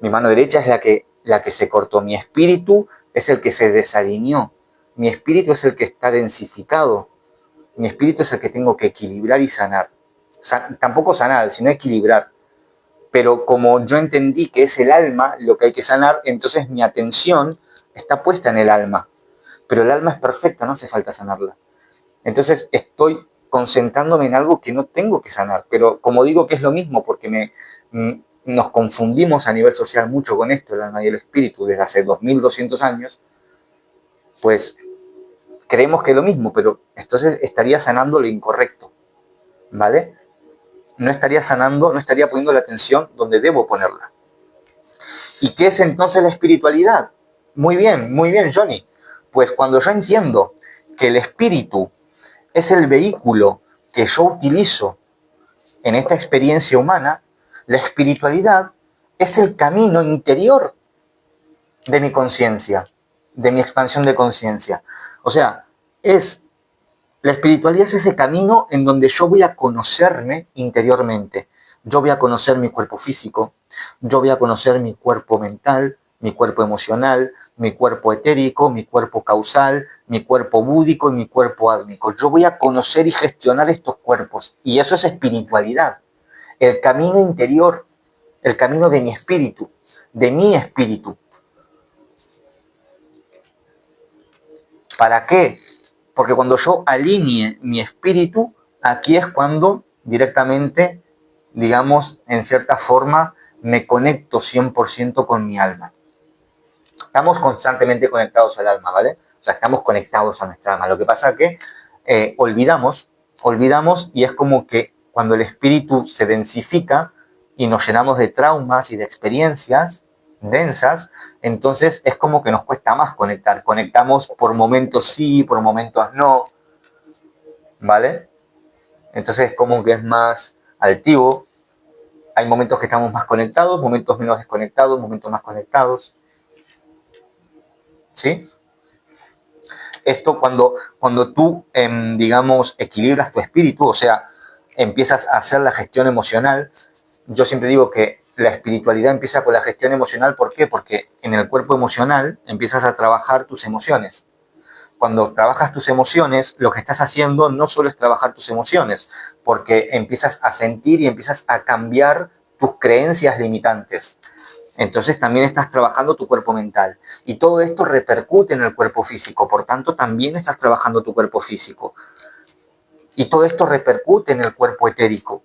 Mi mano derecha es la que se cortó. Mi espíritu es el que se desalineó. Mi espíritu es el que está densificado. Mi espíritu es el que tengo que equilibrar y sanar. Tampoco sanar, sino equilibrar. Pero como yo entendí que es el alma lo que hay que sanar, entonces mi atención está puesta en el alma. Pero el alma es perfecta, no hace falta sanarla. Entonces estoy concentrándome en algo que no tengo que sanar. Pero como digo que es lo mismo, porque nos confundimos a nivel social mucho con esto, el alma y el espíritu, desde hace 2200 años, pues creemos que es lo mismo, pero entonces estaría sanando lo incorrecto, ¿vale? No estaría sanando, no estaría poniendo la atención donde debo ponerla. ¿Y qué es entonces la espiritualidad? Muy bien, Johnny. Pues cuando yo entiendo que el espíritu es el vehículo que yo utilizo en esta experiencia humana, la espiritualidad es el camino interior de mi conciencia, de mi expansión de conciencia. O sea, la espiritualidad es ese camino en donde yo voy a conocerme interiormente. Yo voy a conocer mi cuerpo físico, yo voy a conocer mi cuerpo mental, mi cuerpo emocional, mi cuerpo etérico, mi cuerpo causal, mi cuerpo búdico y mi cuerpo átmico. Yo voy a conocer y gestionar estos cuerpos. Y eso es espiritualidad. El camino interior, el camino de mi espíritu, de mi espíritu. ¿Para qué? Porque cuando yo alinee mi espíritu, aquí es cuando directamente, digamos, en cierta forma, me conecto 100% con mi alma. Estamos constantemente conectados al alma, ¿vale? O sea, estamos conectados a nuestra alma. Lo que pasa es que olvidamos y es como que cuando el espíritu se densifica y nos llenamos de traumas y de experiencias densas, entonces es como que nos cuesta más conectar. Conectamos por momentos sí, por momentos no, ¿vale? Entonces es como que es más altivo. Hay momentos que estamos más conectados, momentos menos desconectados, momentos más conectados. ¿Sí? Esto cuando tú, digamos, equilibras tu espíritu, o sea, empiezas a hacer la gestión emocional. Yo siempre digo que la espiritualidad empieza con la gestión emocional. ¿Por qué? Porque en el cuerpo emocional empiezas a trabajar tus emociones. Cuando trabajas tus emociones, lo que estás haciendo no solo es trabajar tus emociones, porque empiezas a sentir y empiezas a cambiar tus creencias limitantes. Entonces también estás trabajando tu cuerpo mental. Y todo esto repercute en el cuerpo físico. Por tanto, también estás trabajando tu cuerpo físico. Y todo esto repercute en el cuerpo etérico.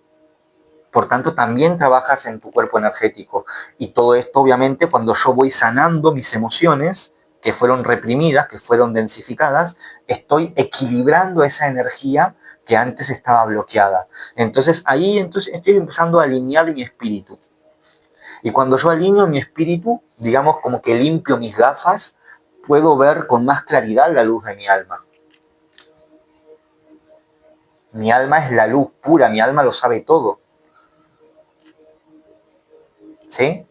Por tanto, también trabajas en tu cuerpo energético. Y todo esto, obviamente, cuando yo voy sanando mis emociones, que fueron reprimidas, que fueron densificadas, estoy equilibrando esa energía que antes estaba bloqueada. Entonces, ahí estoy empezando a alinear mi espíritu. Y cuando yo alineo mi espíritu, digamos como que limpio mis gafas, puedo ver con más claridad la luz de mi alma. Mi alma es la luz pura, mi alma lo sabe todo. ¿Sí?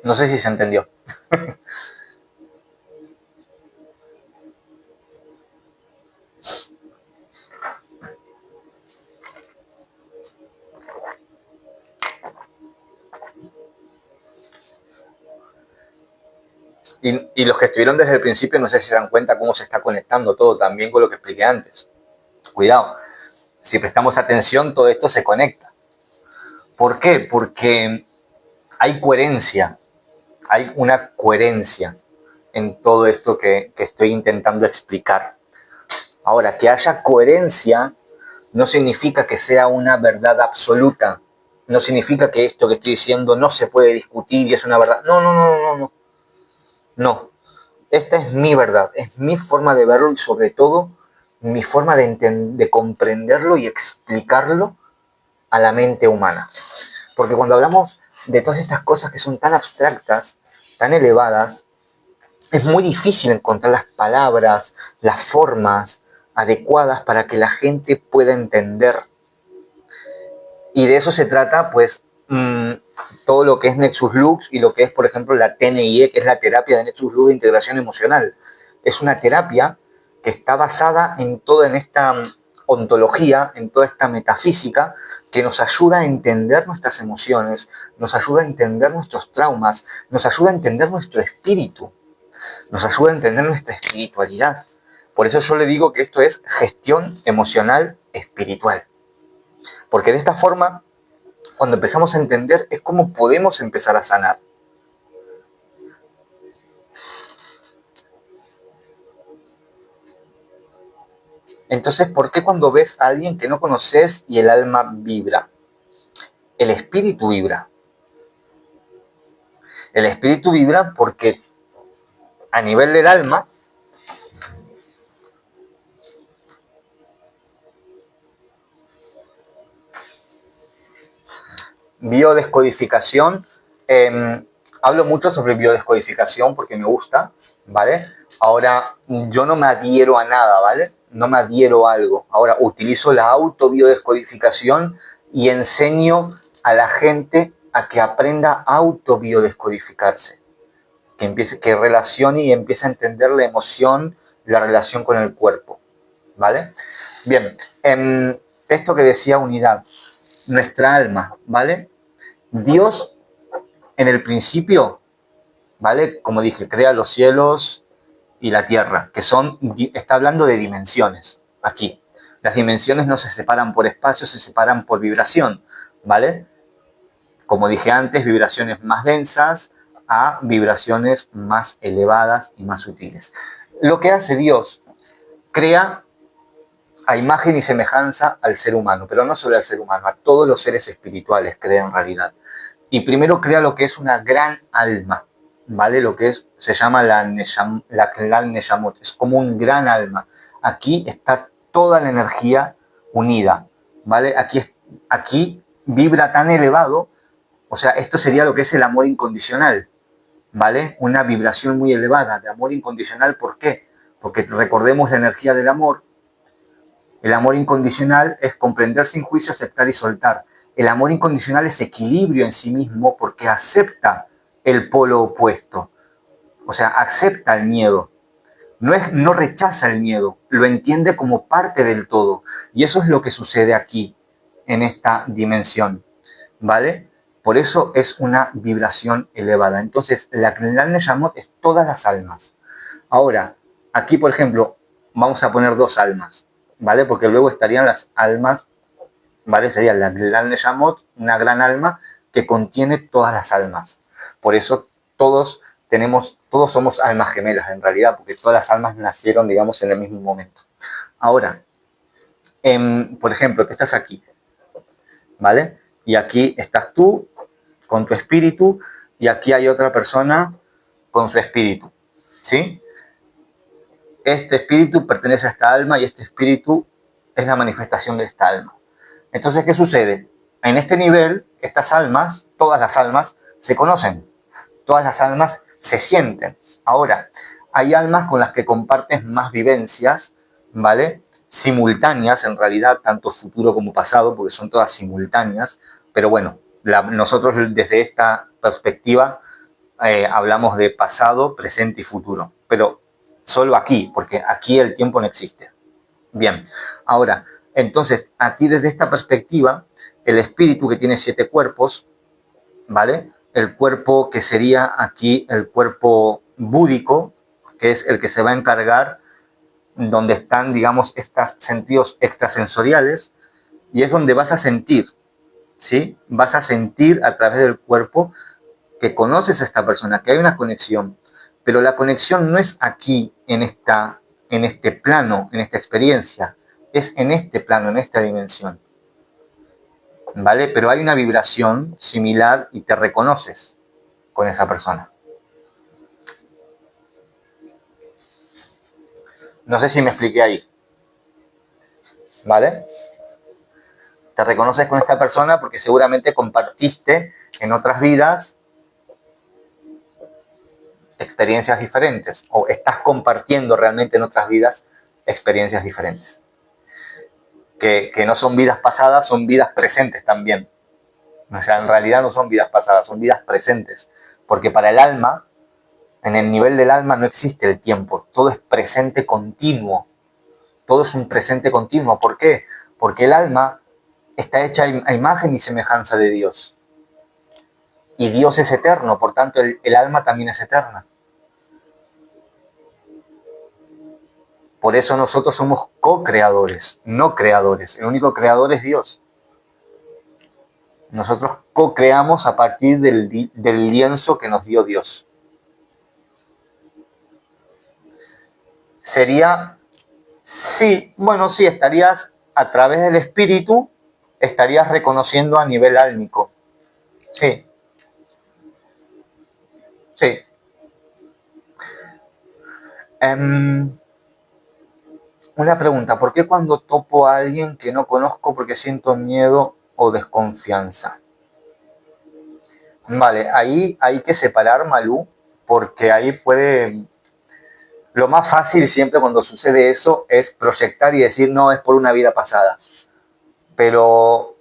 No sé si se entendió. Y los que estuvieron desde el principio no sé si se dan cuenta cómo se está conectando todo también con lo que expliqué antes. Cuidado, si prestamos atención todo esto se conecta. ¿Por qué? Porque hay coherencia, hay una coherencia en todo esto que estoy intentando explicar. Ahora, que haya coherencia no significa que sea una verdad absoluta, no significa que esto que estoy diciendo no se puede discutir y es una verdad. No, no, no, no, no. No, esta es mi verdad, es mi forma de verlo y sobre todo mi forma de comprenderlo y explicarlo a la mente humana. Porque cuando hablamos de todas estas cosas que son tan abstractas, tan elevadas, es muy difícil encontrar las palabras, las formas adecuadas para que la gente pueda entender. Y de eso se trata, pues, todo lo que es Nexus Lux y lo que es, por ejemplo, la TNIE, que es la terapia de Nexus Lux de integración emocional. Es una terapia que está basada en toda esta ontología, en toda esta metafísica, que nos ayuda a entender nuestras emociones, nos ayuda a entender nuestros traumas, nos ayuda a entender nuestro espíritu, nos ayuda a entender nuestra espiritualidad. Por eso yo le digo que esto es gestión emocional espiritual. Porque de esta forma, cuando empezamos a entender, es como podemos empezar a sanar. Entonces, ¿por qué cuando ves a alguien que no conoces y el alma vibra? El espíritu vibra. El espíritu vibra porque a nivel del alma, biodescodificación, hablo mucho sobre biodescodificación porque me gusta, ¿vale? Ahora, yo no me adhiero a nada, ¿vale? No me adhiero a algo. Ahora, utilizo la autobiodescodificación y enseño a la gente a que aprenda a autobiodescodificarse. Que empiece, que relacione y empiece a entender la emoción, la relación con el cuerpo, ¿vale? Bien, esto que decía unidad, nuestra alma, ¿vale? Dios en el principio, ¿vale? Como dije, crea los cielos y la tierra, que son, está hablando de dimensiones, aquí. Las dimensiones no se separan por espacio, se separan por vibración, ¿vale? Como dije antes, vibraciones más densas a vibraciones más elevadas y más sutiles. Lo que hace Dios, crea a imagen y semejanza al ser humano, pero no solo al ser humano, a todos los seres espirituales crea en realidad. Y primero crea lo que es una gran alma, ¿vale? Lo que es, se llama la Klal Neshamot, es como un gran alma. Aquí está toda la energía unida, ¿vale? Aquí vibra tan elevado, o sea, esto sería lo que es el amor incondicional, ¿vale? Una vibración muy elevada de amor incondicional, ¿por qué? Porque recordemos la energía del amor. El amor incondicional es comprender sin juicio, aceptar y soltar. El amor incondicional es equilibrio en sí mismo porque acepta el polo opuesto. O sea, acepta el miedo. No rechaza el miedo, lo entiende como parte del todo. Y eso es lo que sucede aquí, en esta dimensión. ¿Vale? Por eso es una vibración elevada. Entonces, la Klal Neshamot es todas las almas. Ahora, aquí, por ejemplo, vamos a poner dos almas, ¿vale? Porque luego estarían las almas, ¿vale? Sería la Klal Neshamot, una gran alma que contiene todas las almas. Por eso todos somos almas gemelas en realidad, porque todas las almas nacieron, digamos, en el mismo momento. Ahora, por ejemplo, tú estás aquí, ¿vale? Y aquí estás tú con tu espíritu y aquí hay otra persona con su espíritu, ¿sí? Este espíritu pertenece a esta alma y este espíritu es la manifestación de esta alma. Entonces, ¿qué sucede? En este nivel, estas almas, todas las almas, se conocen, todas las almas se sienten. Ahora, hay almas con las que compartes más vivencias, ¿vale? Simultáneas, en realidad, tanto futuro como pasado, porque son todas simultáneas, pero bueno, nosotros desde esta perspectiva hablamos de pasado, presente y futuro, pero solo aquí, porque aquí el tiempo no existe. Bien, ahora, entonces, aquí desde esta perspectiva, el espíritu que tiene 7 cuerpos, ¿vale? El cuerpo que sería aquí el cuerpo búdico, que es el que se va a encargar donde están, digamos, estos sentidos extrasensoriales, y es donde vas a sentir, ¿sí? Vas a sentir a través del cuerpo que conoces a esta persona, que hay una conexión, pero la conexión no es aquí, en este plano, en esta experiencia, es en este plano, en esta dimensión, ¿vale? Pero hay una vibración similar y te reconoces con esa persona. No sé si me expliqué ahí, ¿vale? Te reconoces con esta persona porque seguramente compartiste en otras vidas experiencias diferentes o estás compartiendo realmente en otras vidas experiencias diferentes. Que no son vidas pasadas, son vidas presentes también. O sea, en realidad no son vidas pasadas, son vidas presentes. Porque para el alma, en el nivel del alma no existe el tiempo, todo es presente continuo. Todo es un presente continuo. ¿Por qué? Porque el alma está hecha a imagen y semejanza de Dios. Y Dios es eterno, por tanto el alma también es eterna. Por eso nosotros somos co-creadores, no creadores. El único creador es Dios. Nosotros co-creamos a partir del lienzo que nos dio Dios. Sería, sí, bueno, sí, estarías a través del espíritu, estarías reconociendo a nivel álmico. Sí. Sí. Una pregunta, ¿por qué cuando topo a alguien que no conozco porque siento miedo o desconfianza? Vale, ahí hay que separar, Malú, porque ahí puede... Lo más fácil siempre cuando sucede eso es proyectar y decir, no, es por una vida pasada. Pero,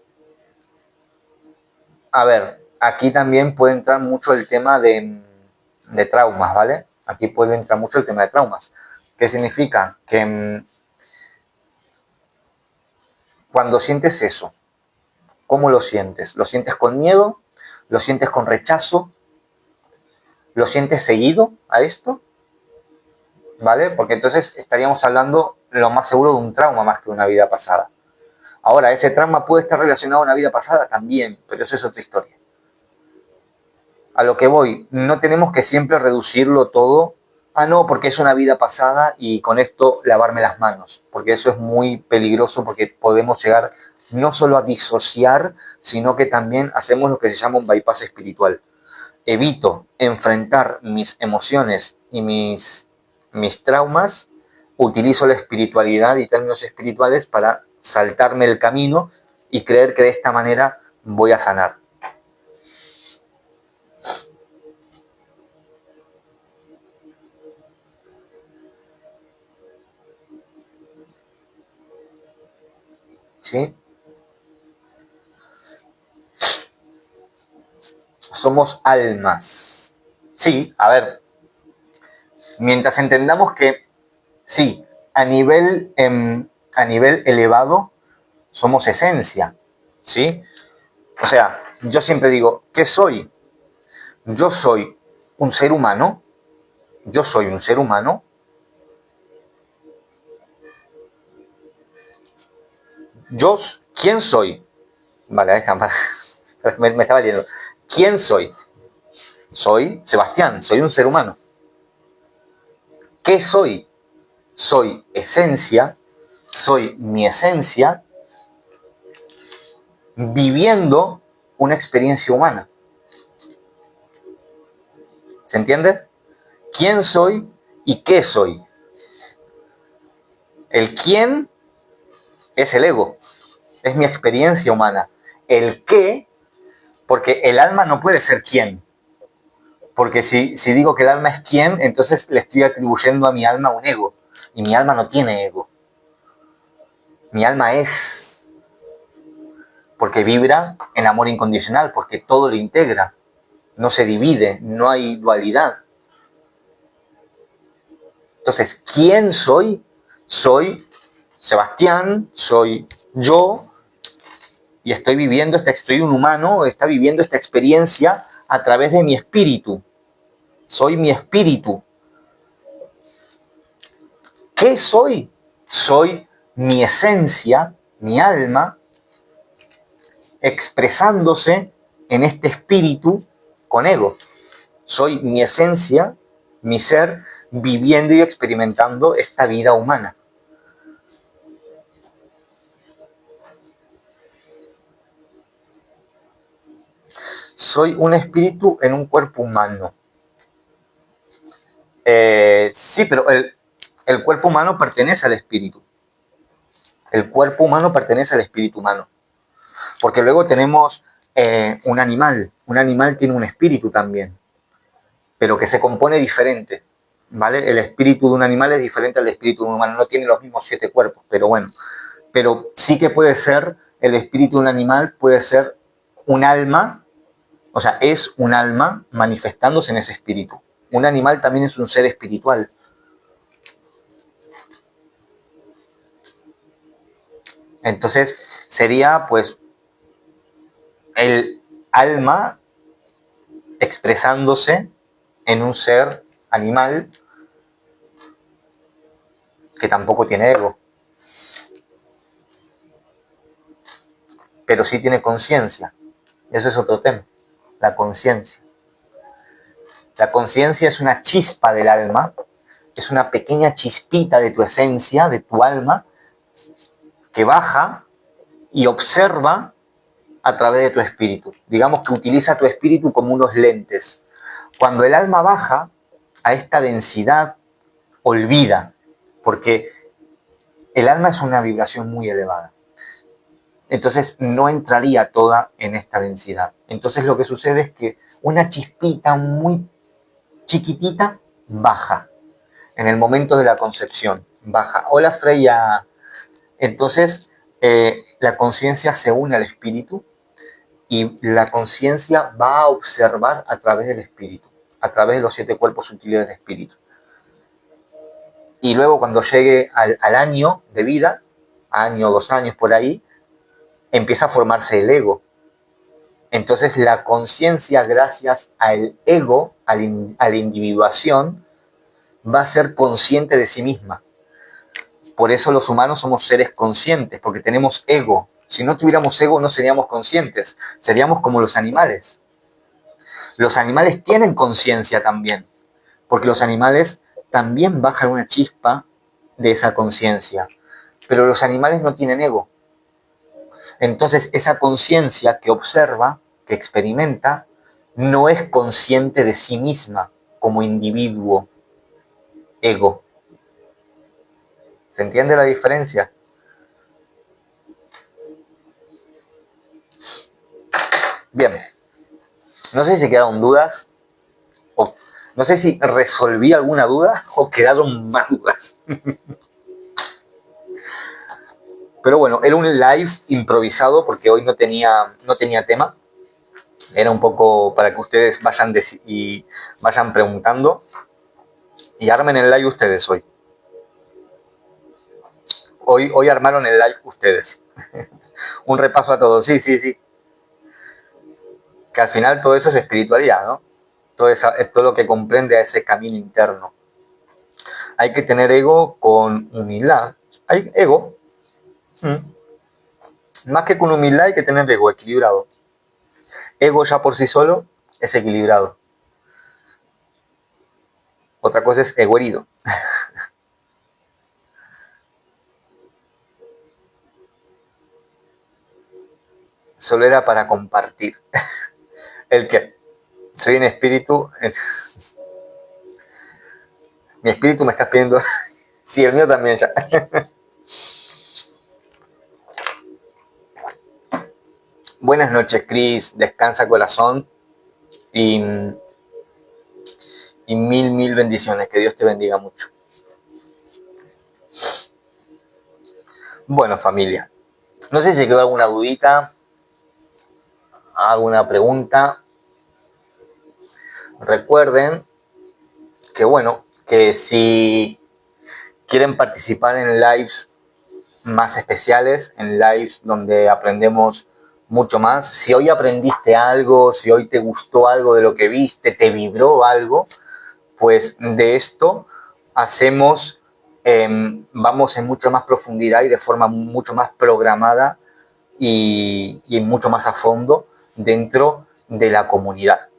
a ver, aquí también puede entrar mucho el tema de traumas, ¿vale? Aquí puede entrar mucho el tema de traumas. ¿Qué significa? Que cuando sientes eso, ¿cómo lo sientes? ¿Lo sientes con miedo? ¿Lo sientes con rechazo? ¿Lo sientes seguido a esto? ¿Vale? Porque entonces estaríamos hablando lo más seguro de un trauma más que de una vida pasada. Ahora, ese trauma puede estar relacionado a una vida pasada también, pero eso es otra historia. A lo que voy, no tenemos que siempre reducirlo todo a no, porque es una vida pasada y con esto lavarme las manos, porque eso es muy peligroso porque podemos llegar no solo a disociar, sino que también hacemos lo que se llama un bypass espiritual. Evito enfrentar mis emociones y mis traumas, utilizo la espiritualidad y términos espirituales para saltarme el camino y creer que de esta manera voy a sanar. ¿Sí? Somos almas. Sí, a ver, mientras entendamos que sí, a nivel elevado somos esencia, ¿sí? O sea, yo siempre digo, ¿qué soy? Yo soy un ser humano, yo soy un ser humano, yo, ¿quién soy? Vale, ahí está, me estaba leyendo. ¿Quién soy? Soy Sebastián, soy un ser humano. ¿Qué soy? Soy esencia, soy mi esencia, viviendo una experiencia humana. ¿Se entiende? ¿Quién soy y qué soy? El quién es el ego, es mi experiencia humana. El qué, porque el alma no puede ser quién. Porque si digo que el alma es quién, entonces le estoy atribuyendo a mi alma un ego. Y mi alma no tiene ego. Mi alma es. Porque vibra en amor incondicional, porque todo lo integra. No se divide, no hay dualidad. Entonces, ¿quién soy? Soy Sebastián, soy yo, y estoy viviendo, soy un humano, está viviendo esta experiencia a través de mi espíritu. Soy mi espíritu. ¿Qué soy? Soy mi esencia, mi alma, expresándose en este espíritu con ego. Soy mi esencia, mi ser, viviendo y experimentando esta vida humana. Soy un espíritu en un cuerpo humano. Sí, pero el cuerpo humano pertenece al espíritu. El cuerpo humano pertenece al espíritu humano. Porque luego tenemos un animal. Un animal tiene un espíritu también, pero que se compone diferente. ¿Vale? El espíritu de un animal es diferente al espíritu de un humano. No tiene los mismos 7 cuerpos, pero bueno. Pero sí que puede ser, el espíritu de un animal puede ser un alma, o sea, es un alma manifestándose en ese espíritu. Un animal también es un ser espiritual. Entonces sería pues el alma expresándose en un ser animal que tampoco tiene ego, pero sí tiene conciencia. Eso es otro tema, la conciencia. La conciencia es una chispa del alma, es una pequeña chispita de tu esencia, de tu alma, que baja y observa a través de tu espíritu. Digamos que utiliza tu espíritu como unos lentes. Cuando el alma baja a esta densidad, olvida, porque el alma es una vibración muy elevada. Entonces no entraría toda en esta densidad. Entonces lo que sucede es que una chispita muy chiquitita baja en el momento de la concepción. Baja. Hola Freya. Entonces la conciencia se une al espíritu y la conciencia va a observar a través del espíritu, a través de los 7 cuerpos sutiles del espíritu. Y luego cuando llegue al año de vida, año, 2 años por ahí, empieza a formarse el ego. Entonces la conciencia, gracias al ego, a la individuación, va a ser consciente de sí misma. Por eso los humanos somos seres conscientes, porque tenemos ego. Si no tuviéramos ego no seríamos conscientes, seríamos como los animales. Los animales tienen conciencia también, porque los animales también bajan una chispa de esa conciencia, pero los animales no tienen ego. Entonces esa conciencia que observa, que experimenta, no es consciente de sí misma como individuo, ego. ¿Se entiende la diferencia? Bien, no sé si quedaron dudas, o no sé si resolví alguna duda o quedaron más dudas. Pero bueno, era un live improvisado porque hoy no tenía tema. Era un poco para que ustedes vayan preguntando y armen el live ustedes hoy. Hoy armaron el live ustedes. Un repaso a todos, sí. Que al final todo eso es espiritualidad, ¿no? Todo lo que comprende a ese camino interno. Hay que tener ego con humildad. Hay ego. Más que con humildad hay que tener ego equilibrado. Ego ya por sí solo es equilibrado. Otra cosa es ego herido. Solo era para compartir. ¿El qué? Soy un espíritu. Mi espíritu me está pidiendo. Sí, el mío también ya. Buenas noches, Cris. Descansa, corazón. Y y mil bendiciones. Que Dios te bendiga mucho. Bueno, familia, no sé si quedó alguna dudita, alguna pregunta. Recuerden que bueno, que si quieren participar en lives más especiales, en lives donde aprendemos mucho más, si hoy aprendiste algo, si hoy te gustó algo de lo que viste, te vibró algo, pues de esto hacemos, vamos en mucha más profundidad y de forma mucho más programada y mucho más a fondo dentro de la comunidad,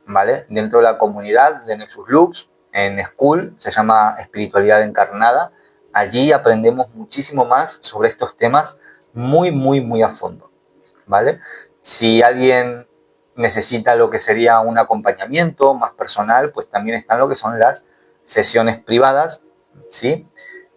¿vale? Dentro de la comunidad de Nexus Lux, en School, se llama Espiritualidad Encarnada. Allí aprendemos muchísimo más sobre estos temas muy a fondo, ¿vale? Si alguien necesita lo que sería un acompañamiento más personal, pues también están lo que son las sesiones privadas, ¿sí?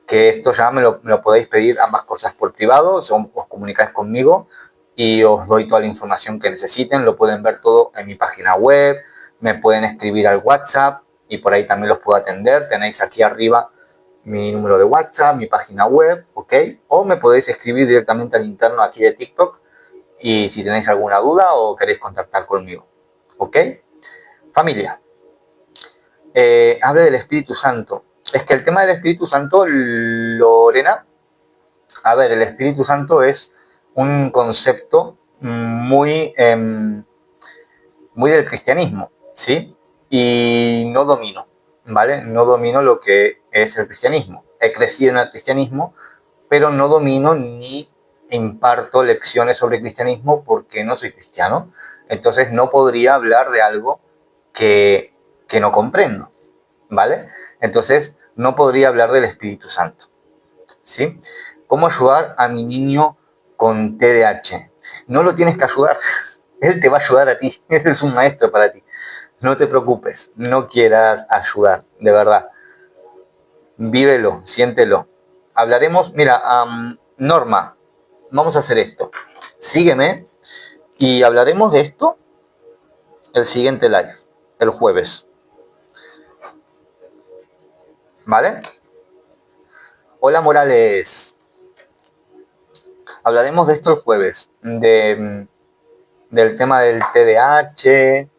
Que esto ya me lo podéis pedir ambas cosas por privado, os comunicáis conmigo y os doy toda la información que necesiten, lo pueden ver todo en mi página web, me pueden escribir al WhatsApp y por ahí también los puedo atender, tenéis aquí arriba mi número de WhatsApp, mi página web, ¿ok? O me podéis escribir directamente al interno aquí de TikTok y si tenéis alguna duda o queréis contactar conmigo, ¿ok? Familia, hable del Espíritu Santo. Es que el tema del Espíritu Santo, Lorena, a ver, el Espíritu Santo es un concepto muy del cristianismo, ¿sí? Y no domino, ¿vale? No domino lo que es el cristianismo. He crecido en el cristianismo, pero no domino ni imparto lecciones sobre cristianismo porque no soy cristiano. Entonces no podría hablar de algo que no comprendo, ¿vale? Entonces no podría hablar del Espíritu Santo, ¿sí? ¿Cómo ayudar a mi niño con TDAH? No lo tienes que ayudar, él te va a ayudar a ti, él es un maestro para ti. No te preocupes, no quieras ayudar, de verdad. Vívelo, siéntelo. Hablaremos, mira, Norma, vamos a hacer esto. Sígueme y hablaremos de esto el siguiente live, el jueves. ¿Vale? Hola Morales. Hablaremos de esto el jueves, del tema del TDAH,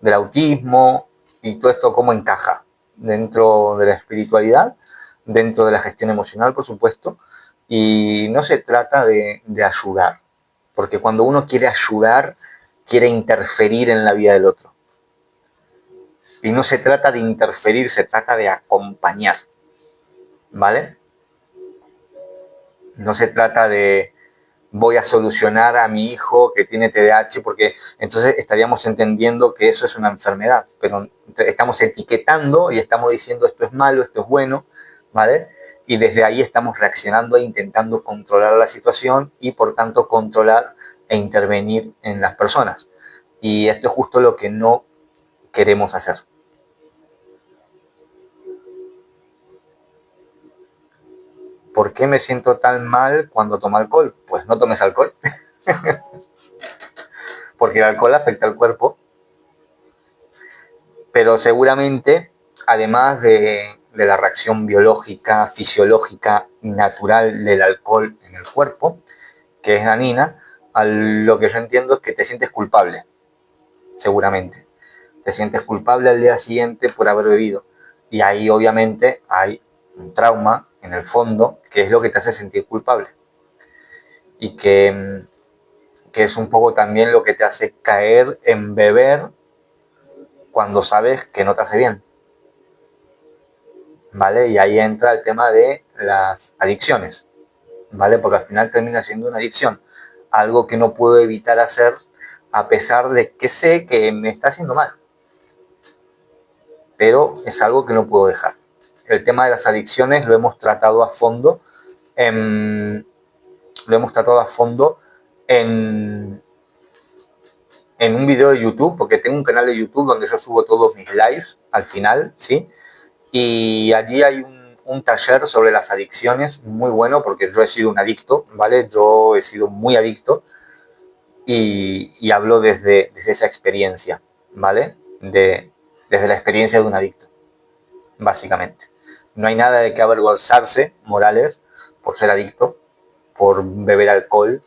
del autismo y todo esto cómo encaja dentro de la espiritualidad, dentro de la gestión emocional, por supuesto, y no se trata de ayudar, porque cuando uno quiere ayudar, quiere interferir en la vida del otro. Y no se trata de interferir, se trata de acompañar, ¿vale? No se trata de voy a solucionar a mi hijo que tiene TDAH, porque entonces estaríamos entendiendo que eso es una enfermedad, pero estamos etiquetando y estamos diciendo esto es malo, esto es bueno, ¿vale? Y desde ahí estamos reaccionando e intentando controlar la situación y por tanto controlar e intervenir en las personas. Y esto es justo lo que no queremos hacer. ¿Por qué me siento tan mal cuando tomo alcohol? Pues no tomes alcohol. Porque el alcohol afecta al cuerpo. Pero seguramente, además de la reacción biológica, fisiológica, natural del alcohol en el cuerpo, que es dañina, lo que yo entiendo es que te sientes culpable, seguramente. Te sientes culpable al día siguiente por haber bebido. Y ahí obviamente hay un trauma en el fondo, que es lo que te hace sentir culpable. Y que es un poco también lo que te hace caer en beber cuando sabes que no te hace bien, ¿vale? Y ahí entra el tema de las adicciones, ¿vale? Porque al final termina siendo una adicción, algo que no puedo evitar hacer a pesar de que sé que me está haciendo mal, pero es algo que no puedo dejar. El tema de las adicciones lo hemos tratado a fondo, en, lo hemos tratado a fondo en un video de YouTube, porque tengo un canal de YouTube donde yo subo todos mis lives al final, ¿sí? Y allí hay un taller sobre las adicciones muy bueno, porque yo he sido un adicto, ¿vale? Yo he sido muy adicto y hablo desde esa experiencia, ¿vale? Desde la experiencia de un adicto. básicamente. No hay nada de que avergonzarse, Morales, por ser adicto, por beber alcohol,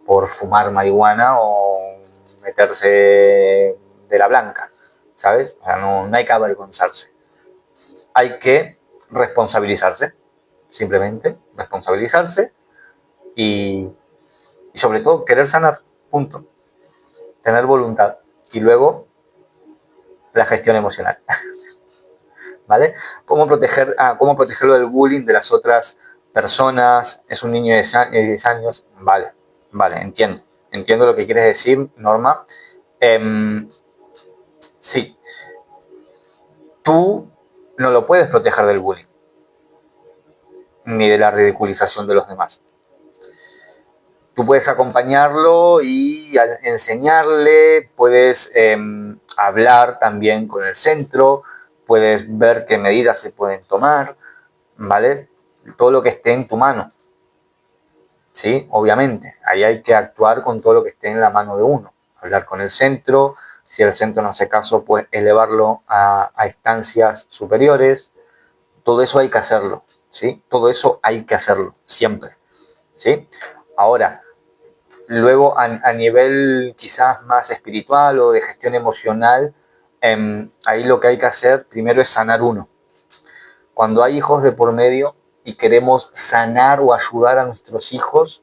por fumar marihuana o meterse de la blanca, ¿sabes? O sea, no hay que avergonzarse. Hay que responsabilizarse, simplemente responsabilizarse y sobre todo querer sanar, punto. Tener voluntad y luego la gestión emocional. ¿Vale? ¿Cómo protegerlo del bullying de las otras personas? Es un niño de 10 años. Vale, vale, entiendo. Entiendo lo que quieres decir, Norma. Sí, tú no lo puedes proteger del bullying, ni de la ridiculización de los demás. Tú puedes acompañarlo y enseñarle, puedes hablar también con el centro, puedes ver qué medidas se pueden tomar, ¿vale? Todo lo que esté en tu mano, ¿sí? Obviamente, ahí hay que actuar con todo lo que esté en la mano de uno, hablar con el centro, si el centro no hace caso, pues elevarlo a instancias superiores, todo eso hay que hacerlo, ¿sí? Todo eso hay que hacerlo, siempre, ¿sí? Ahora, luego, a nivel quizás más espiritual o de gestión emocional, ahí lo que hay que hacer primero es sanar uno. Cuando hay hijos de por medio y queremos sanar o ayudar a nuestros hijos,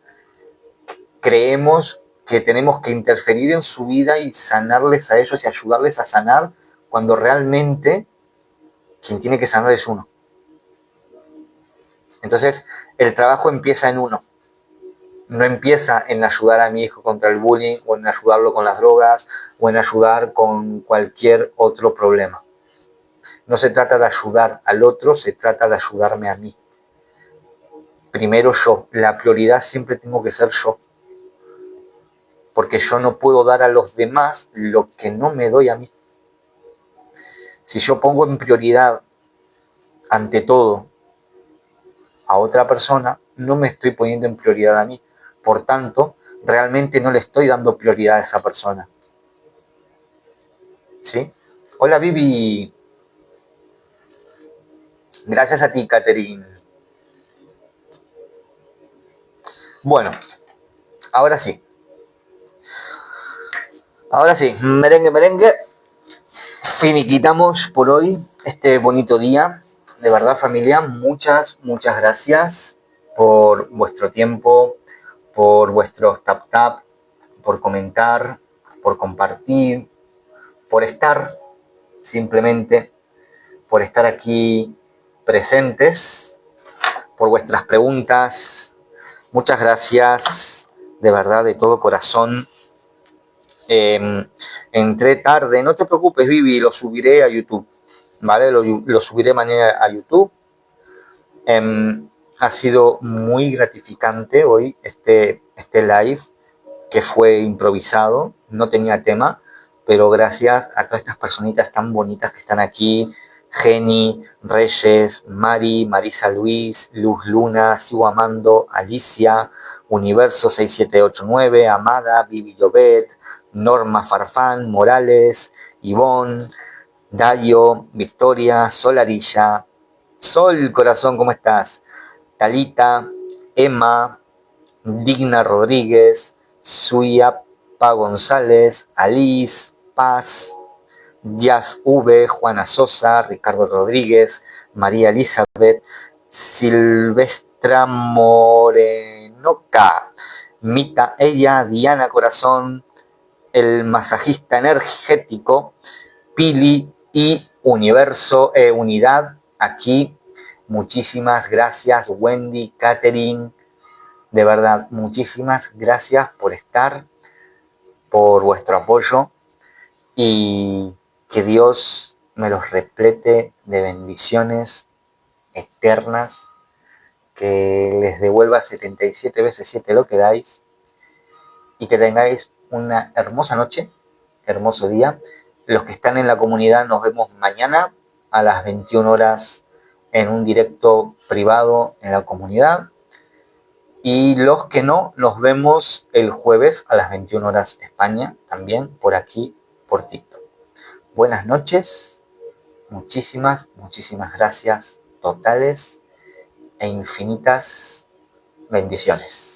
creemos que tenemos que interferir en su vida y sanarles a ellos y ayudarles a sanar cuando realmente quien tiene que sanar es uno. Entonces, el trabajo empieza en uno. No empieza en ayudar a mi hijo contra el bullying o en ayudarlo con las drogas o en ayudar con cualquier otro problema. No se trata de ayudar al otro, se trata de ayudarme a mí. Primero yo, la prioridad siempre tengo que ser yo. Porque yo no puedo dar a los demás lo que no me doy a mí. Si yo pongo en prioridad, ante todo, a otra persona, no me estoy poniendo en prioridad a mí. Por tanto, realmente no le estoy dando prioridad a esa persona. ¿Sí? Hola, Vivi. Gracias a ti, Catherine. Bueno, ahora sí. Ahora sí, merengue, merengue. Finiquitamos por hoy este bonito día. De verdad, familia, muchas gracias por vuestro tiempo, por vuestros tap tap, por comentar, por compartir, por estar simplemente, por estar aquí presentes, por vuestras preguntas. Muchas gracias, de verdad, de todo corazón. Entré tarde, no te preocupes, Vivi, lo subiré a YouTube, ¿vale? Lo subiré mañana a YouTube. Ha sido muy gratificante hoy este live que fue improvisado, no tenía tema, pero gracias a todas estas personitas tan bonitas que están aquí, Jenny, Reyes, Mari, Marisa Luis, Luz Luna, Sigo Amando, Alicia, Universo 6789, Amada, Vivi Llobet, Norma Farfán, Morales, Ivonne, Dayo, Victoria, Solarilla, Sol, corazón, ¿cómo estás? Talita, Emma, Digna Rodríguez, Suyapa González, Alice, Paz, Díaz V, Juana Sosa, Ricardo Rodríguez, María Elizabeth, Silvestra Morenoca, Mita Ella, Diana Corazón, el masajista energético, Pili y Universo, Unidad, aquí. Muchísimas gracias, Wendy, Catherine. De verdad, muchísimas gracias por estar, por vuestro apoyo y que Dios me los replete de bendiciones eternas, que les devuelva 77 veces 7 lo que dais y que tengáis una hermosa noche, hermoso día. Los que están en la comunidad nos vemos mañana a las 21 horas en un directo privado en la comunidad. Y los que no, nos vemos el jueves a las 21 horas España, también por aquí, por TikTok. Buenas noches, muchísimas, muchísimas gracias totales e infinitas bendiciones.